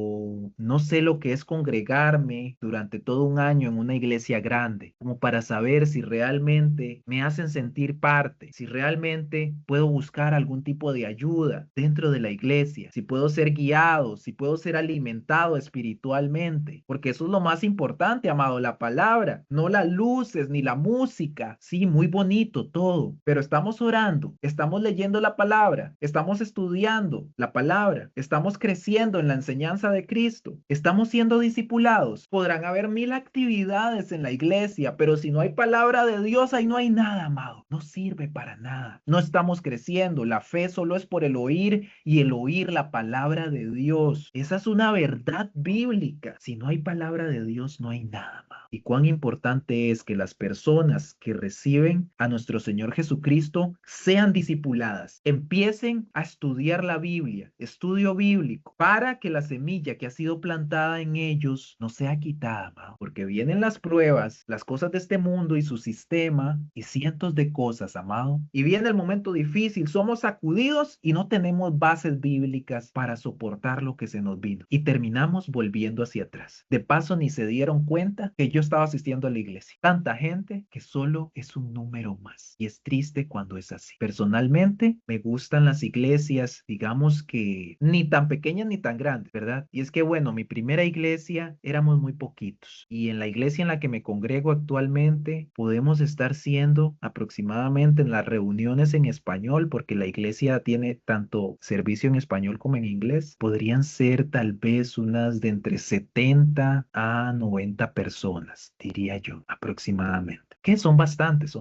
no sé lo que es congregarme durante todo un año en una iglesia grande, como para saber si realmente me hacen sentir parte, si realmente puedo buscar algún tipo de ayuda dentro de la iglesia, si puedo ser guiado, si puedo ser alimentado espiritualmente, porque eso es lo más importante, amado, la palabra, no las luces ni la música. Sí, muy bonito todo, pero estamos orando, estamos leyendo la palabra, estamos estudiando la palabra, estamos creciendo en la enseñanza de Cristo, estamos siendo discipulados. Podrán haber 1000 actividades en la iglesia, pero si no hay palabra de Dios, ahí no hay nada, amado. No sirve para nada. No estamos creciendo. La fe solo es por el oír y el oír la palabra de Dios. Esa es una verdad bíblica. Si no hay palabra de Dios, no hay nada, amado. Y cuán importante es que las personas que reciben a nuestro Señor Jesucristo sean discipuladas, empiecen a estudiar la Biblia, estudio bíblico, para que la semilla que ha sido plantada en ellos no sea quitada, amado, porque vienen las pruebas, las cosas de este mundo y su sistema y cientos de cosas, amado, y viene el momento difícil, somos sacudidos y no tenemos bases bíblicas para soportar lo que se nos vino y terminamos volviendo hacia atrás. De paso, ni se dieron cuenta que yo estaba asistiendo a la iglesia. Tanta gente que solo es un número más y es triste cuando es así. Personalmente, me gustan las iglesias, digamos que ni tan pequeñas ni tan grandes, ¿verdad? Y es que, bueno, mi primera iglesia éramos muy poquitos y en la iglesia en la que me congrego actualmente podemos estar siendo aproximadamente en las reuniones en español, porque la iglesia tiene tanto servicio en español como en inglés, podrían ser tal vez unas de entre 70 a 90 personas, diría yo, aproximadamente. Que son bastantes,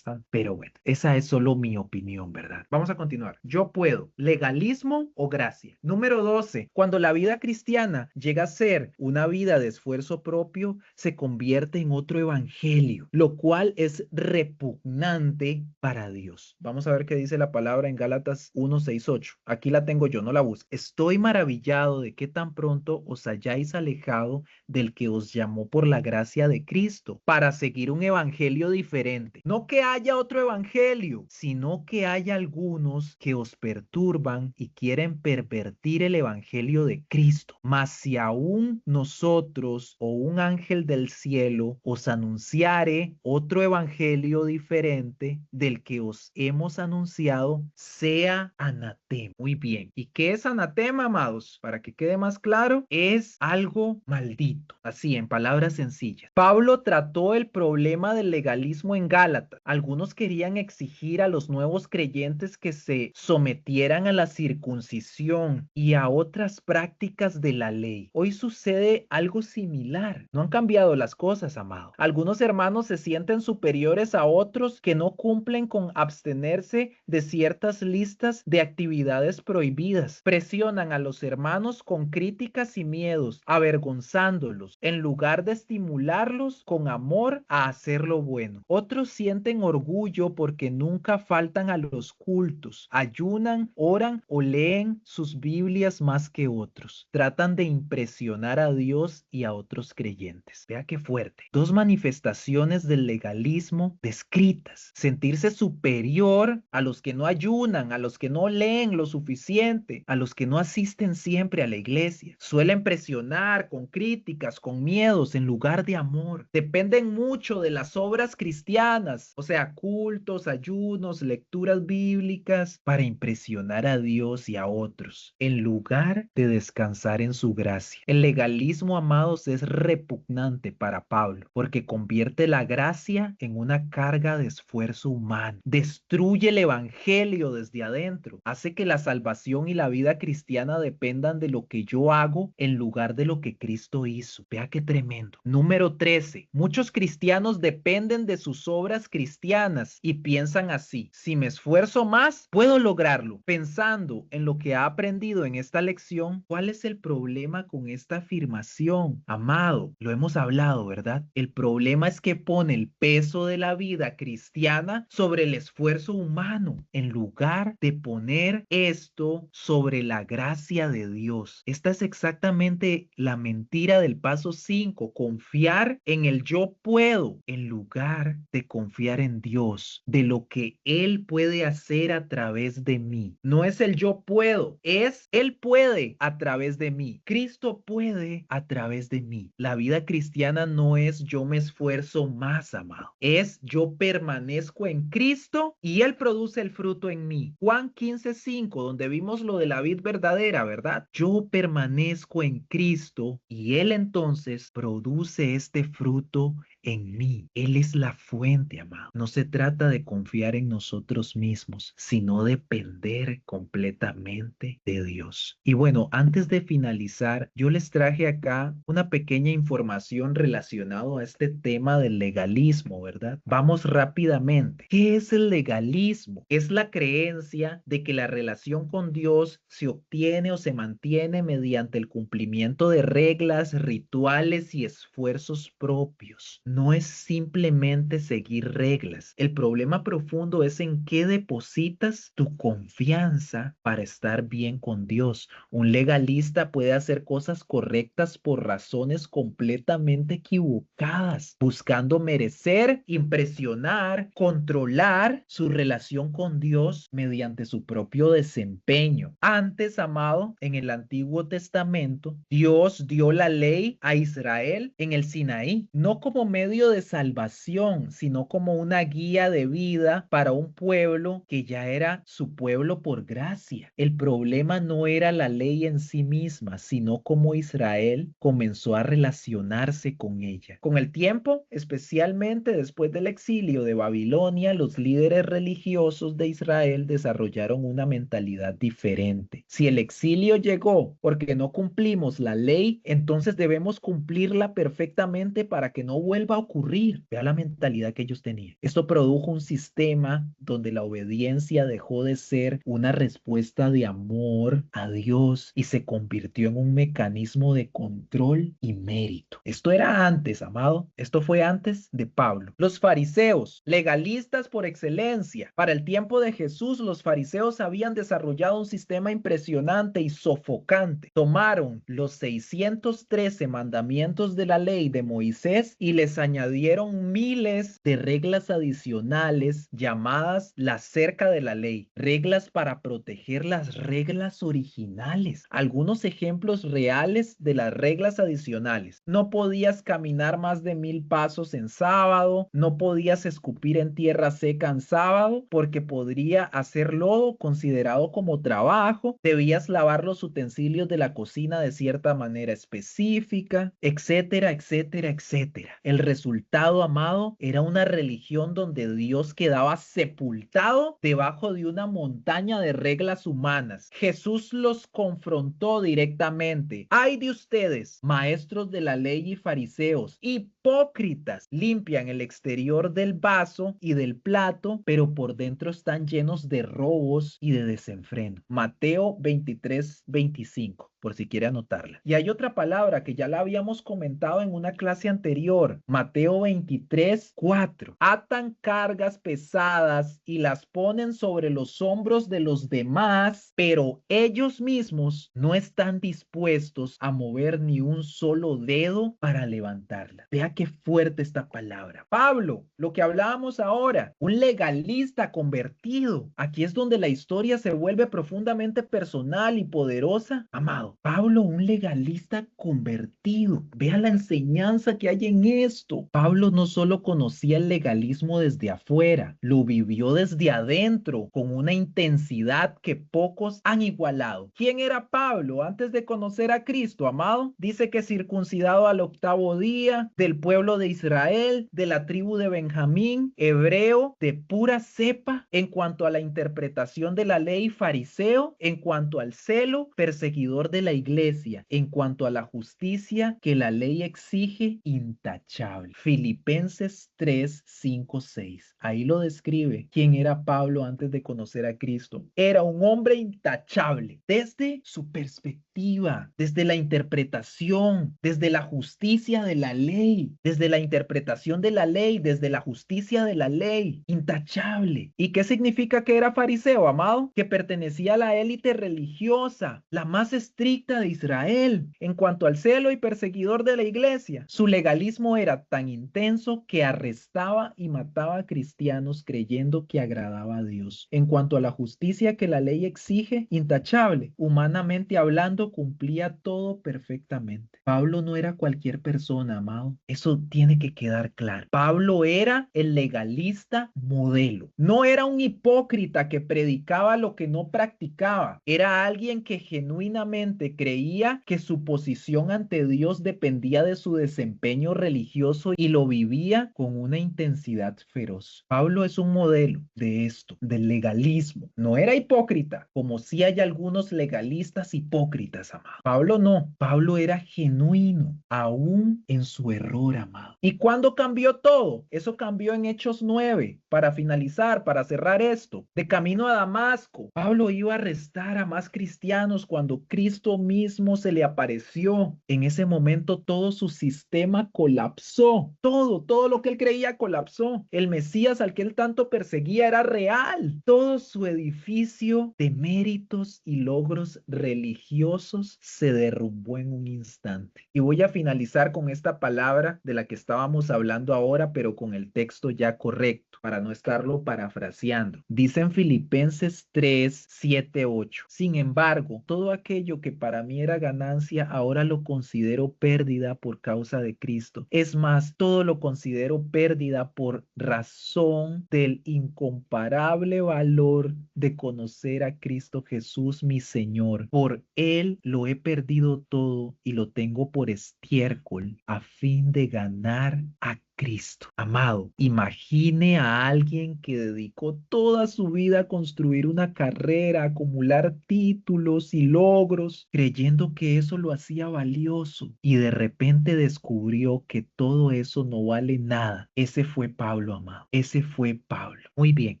pero bueno, esa es solo mi opinión, ¿verdad? Vamos a continuar. Yo puedo, legalismo o gracia. Número 12, cuando la vida cristiana llega a ser una vida de esfuerzo propio, se convierte en otro evangelio, lo cual es repugnante para Dios. Vamos a ver qué dice la palabra en Gálatas 1, 6, 8. Aquí la tengo yo, no la busco. Estoy maravillado de que tan pronto os hayáis alejado del que os llamó por la gracia de Cristo para seguir un evangelio diferente. No que haya otro evangelio, sino que haya algunos que os perturban y quieren pervertir el evangelio de Cristo. Mas si aún nosotros o un ángel del cielo os anunciare otro evangelio diferente del que os hemos anunciado, sea anatema. Muy bien. ¿Y qué es anatema, amados? Para que quede más claro, es algo maldito. Así, en palabras sencillas. Pablo trató el problema del legalismo en Gálatas. Algunos querían exigir a los nuevos creyentes que se sometieran a la circuncisión y a otras prácticas de la ley. Hoy sucede algo similar. No han cambiado las cosas, amado. Algunos hermanos se sienten superiores a otros que no cumplen con abstenerse de ciertas listas de actividades prohibidas. Presionan a los hermanos con críticas y miedos, avergonzándolos, en lugar de estimularlos con amor a hacer lo bueno. Otros sienten orgullo porque nunca faltan a los cultos, ayunan, oran o leen sus Biblias más que otros. Tratan de impresionar a Dios y a otros creyentes. Vea qué fuerte. Dos manifestaciones del legalismo descritas. Sentirse superior a los que no ayunan, a los que no leen lo suficiente, a los que no asisten siempre a la iglesia. Suelen presionar con críticas, con miedos en lugar de amor. Dependen mucho de las obras cristianas, o sea, cultos, ayunos, lecturas bíblicas, para impresionar a Dios y a otros, en lugar de descansar en su gracia. El legalismo, amados, es repugnante para Pablo, porque convierte la gracia en una carga de esfuerzo humano. Destruye el evangelio desde adentro. Hace que la salvación y la vida cristiana dependan de lo que yo hago en lugar de lo que Cristo hizo. Vea qué tremendo. Número 13. Muchos cristianos dependen de sus obras cristianas y piensan así: si me esfuerzo más, puedo lograrlo. Pensando en lo que ha aprendido en esta lección, ¿cuál es el problema con esta afirmación? Amado, lo hemos hablado, ¿verdad? El problema es que pone el peso de la vida cristiana sobre el esfuerzo humano, en lugar de poner esto sobre la gracia de Dios. Esta es exactamente la mentira del paso 5, confiar en el yo puedo en lugar tratar de confiar en Dios, de lo que Él puede hacer a través de mí. No es el yo puedo, es Él puede a través de mí. Cristo puede a través de mí. La vida cristiana no es yo me esfuerzo más, amado. Es yo permanezco en Cristo y Él produce el fruto en mí. Juan 15:5, donde vimos lo de la vid verdadera, ¿verdad? Yo permanezco en Cristo y Él entonces produce este fruto en mí. Él es la fuente, amado. No se trata de confiar en nosotros mismos, sino depender completamente de Dios. Y bueno, antes de finalizar, yo les traje acá una pequeña información relacionada a este tema del legalismo, ¿verdad? Vamos rápidamente. ¿Qué es el legalismo? Es la creencia de que la relación con Dios se obtiene o se mantiene mediante el cumplimiento de reglas, rituales y esfuerzos propios. No es simplemente seguir reglas. El problema profundo es en qué depositas tu confianza para estar bien con Dios. Un legalista puede hacer cosas correctas por razones completamente equivocadas, buscando merecer, impresionar, controlar su relación con Dios mediante su propio desempeño. Antes, amado, en el Antiguo Testamento, Dios dio la ley a Israel en el Sinaí, no como medio de salvación, sino como una guía de vida para un pueblo que ya era su pueblo por gracia. El problema no era la ley en sí misma, sino cómo Israel comenzó a relacionarse con ella. Con el tiempo, especialmente después del exilio de Babilonia, los líderes religiosos de Israel desarrollaron una mentalidad diferente. Si el exilio llegó porque no cumplimos la ley, entonces debemos cumplirla perfectamente para que no vuelva a ocurrir. Vea la mentalidad que ellos tenían. Esto produjo un sistema donde la obediencia dejó de ser una respuesta de amor a Dios y se convirtió en un mecanismo de control y mérito. Esto era antes, amado. Esto fue antes de Pablo. Los fariseos, legalistas por excelencia. Para el tiempo de Jesús, los fariseos habían desarrollado un sistema impresionante y sofocante. Tomaron los 613 mandamientos de la ley de Moisés y les añadieron miles de reglas adicionales llamadas la cerca de la ley, reglas para proteger las reglas originales. Algunos ejemplos reales de las reglas adicionales: no podías caminar más de 1000 pasos en sábado, no podías escupir en tierra seca en sábado porque podría hacer lodo considerado como trabajo, debías lavar los utensilios de la cocina de cierta manera específica, etcétera, etcétera, etcétera. El resultado, amado, era una religión donde Dios quedaba sepultado debajo de una montaña de reglas humanas. Jesús los confrontó directamente. ¡Ay de ustedes, maestros de la ley y fariseos, hipócritas! Limpian el exterior del vaso y del plato, pero por dentro están llenos de robos y de desenfreno. Mateo 23:25. Por si quiere anotarla. Y hay otra palabra que ya la habíamos comentado en una clase anterior, Mateo 23:4. Atan cargas pesadas y las ponen sobre los hombros de los demás, pero ellos mismos no están dispuestos a mover ni un solo dedo para levantarla. Vea qué fuerte esta palabra. Pablo, lo que hablábamos ahora, un legalista convertido. Aquí es donde la historia se vuelve profundamente personal y poderosa. Amado, Pablo, un legalista convertido. Vea la enseñanza que hay en esto. Pablo no solo conocía el legalismo desde afuera, lo vivió desde adentro con una intensidad que pocos han igualado. ¿Quién era Pablo antes de conocer a Cristo, amado? Dice que circuncidado al 8º día, del pueblo de Israel, de la tribu de Benjamín, hebreo de pura cepa. En cuanto a la interpretación de la ley, fariseo. En cuanto al celo, perseguidor de la iglesia. En cuanto a la justicia que la ley exige, intachable. Filipenses 3:5-6. Ahí lo describe quién era Pablo antes de conocer a Cristo. Era un hombre intachable desde su perspectiva, desde la interpretación, desde la justicia de la ley, desde la interpretación de la ley, desde la justicia de la ley. Intachable. ¿Y qué significa que era fariseo, amado? Que pertenecía a la élite religiosa, la más estricta estricta de Israel en cuanto al celo y perseguidor de la iglesia. Su legalismo era tan intenso que arrestaba y mataba a cristianos creyendo que agradaba a Dios. En cuanto a la justicia que la ley exige, intachable, humanamente hablando, cumplía todo perfectamente. Pablo no era cualquier persona, amado. Eso tiene que quedar claro. Pablo era el legalista modelo. No era un hipócrita que predicaba lo que no practicaba. Era alguien que genuinamente creía que su posición ante Dios dependía de su desempeño religioso y lo vivía con una intensidad feroz. Pablo es un modelo de esto, del legalismo. No era hipócrita, como si hay algunos legalistas hipócritas, amado. Pablo no. Pablo era genuino, aún en su error, amado. ¿Y cuándo cambió todo? Eso cambió en Hechos 9. Para finalizar, para cerrar esto, de camino a Damasco, Pablo iba a arrestar a más cristianos cuando Cristo mismo se le apareció. En ese momento todo su sistema colapsó. Todo lo que él creía colapsó. El Mesías al que él tanto perseguía era real. Todo su edificio de méritos y logros religiosos se derrumbó en un instante. Y voy a finalizar con esta palabra de la que estábamos hablando ahora, pero con el texto ya correcto, para no estarlo parafraseando. Dice en Filipenses 3, 7, 8. Sin embargo, todo aquello que para mí era ganancia, ahora lo considero pérdida por causa de Cristo. Es más, todo lo considero pérdida por razón del incomparable valor de conocer a Cristo Jesús, mi Señor. Por Él lo he perdido todo y lo tengo por estiércol a fin de ganar a Cristo. Amado, imagine a alguien que dedicó toda su vida a construir una carrera, a acumular títulos y logros, creyendo que eso lo hacía valioso y de repente descubrió que todo eso no vale nada. Ese fue Pablo, amado. Ese fue Pablo. Muy bien,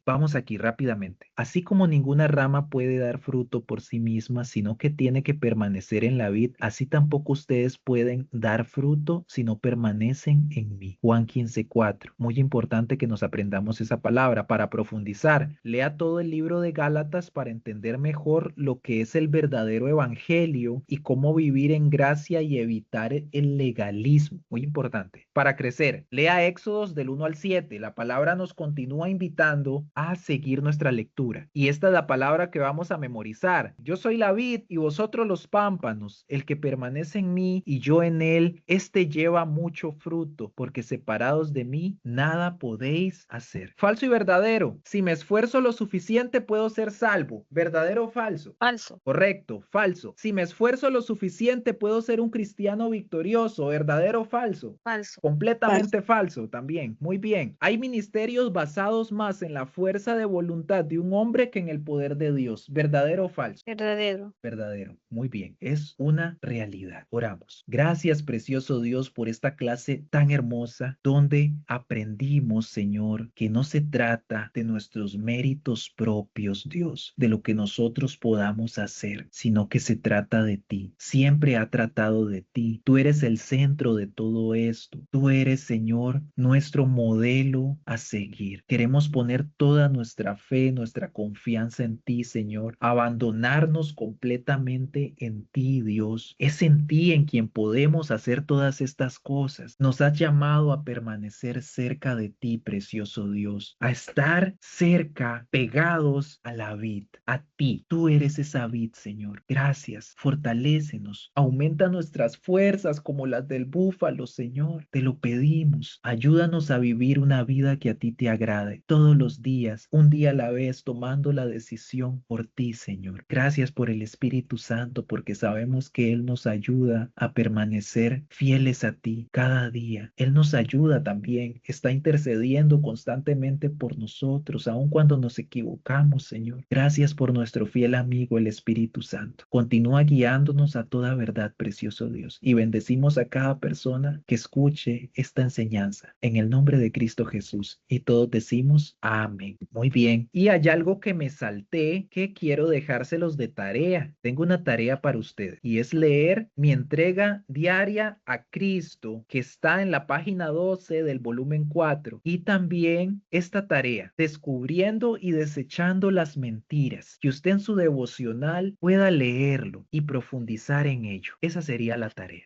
vamos aquí rápidamente. Así como ninguna rama puede dar fruto por sí misma, sino que tiene que permanecer en la vid, así tampoco ustedes pueden dar fruto si no permanecen en mí. Juan 15:4. Muy importante que nos aprendamos esa palabra para profundizar. Lea todo el libro de Gálatas para entender mejor lo que es el verdadero evangelio y cómo vivir en gracia y evitar el legalismo. Muy importante. Para crecer, lea Éxodos del 1 al 7. La palabra nos continúa invitando a seguir nuestra lectura. Y esta es la palabra que vamos a memorizar. Yo soy la vid y vosotros los pámpanos. El que permanece en mí y yo en él, este lleva mucho fruto, porque separados de mí, nada podéis hacer. Falso y verdadero. Si me esfuerzo lo suficiente, puedo ser salvo. ¿Verdadero o falso? Falso. Correcto, falso. Si me esfuerzo lo suficiente, puedo ser un cristiano victorioso. ¿Verdadero o falso? Falso. Completamente falso también. Muy bien. Hay ministerios basados más en la fuerza de voluntad de un hombre que en el poder de Dios. ¿Verdadero o falso? Verdadero. Verdadero. Muy bien. Es una realidad. Oramos. Gracias, precioso Dios, por esta clase tan hermosa donde aprendimos, Señor, que no se trata de nuestros méritos propios, Dios, de lo que nosotros podamos hacer, sino que se trata de ti. Siempre ha tratado de ti. Tú eres el centro de todo esto. Tú eres, Señor, nuestro modelo a seguir. Queremos poner toda nuestra fe, nuestra confianza en ti, Señor. Abandonarnos completamente en ti, Dios. Es en ti en quien podemos hacer todas estas cosas. Nos has llamado a permanecer cerca de ti, precioso Dios, a estar cerca, pegados a la vid, a ti. Tú eres esa vid, Señor. Gracias. Fortalécenos. Aumenta nuestras fuerzas como las del búfalo, Señor. Te lo pedimos. Ayúdanos a vivir una vida que a ti te agrade todos los días, un día a la vez, tomando la decisión por ti, Señor. Gracias por el Espíritu Santo, porque sabemos que Él nos ayuda a permanecer fieles a ti cada día. Él nos ayuda también, está intercediendo constantemente por nosotros, aun cuando nos equivocamos, Señor. Gracias por nuestro fiel amigo, el Espíritu Santo. Continúa guiándonos a toda verdad, precioso Dios, y bendecimos a cada persona que escuche esta enseñanza, en el nombre de Cristo Jesús. Y todos decimos amén. Muy bien. Y hay algo que me salté que quiero dejárselos de tarea. Tengo una tarea para ustedes y es leer mi entrega diaria a Cristo, que está en la página 2 12 del volumen 4. Y también esta tarea, descubriendo y desechando las mentiras, que usted en su devocional pueda leerlo y profundizar en ello. Esa sería la tarea.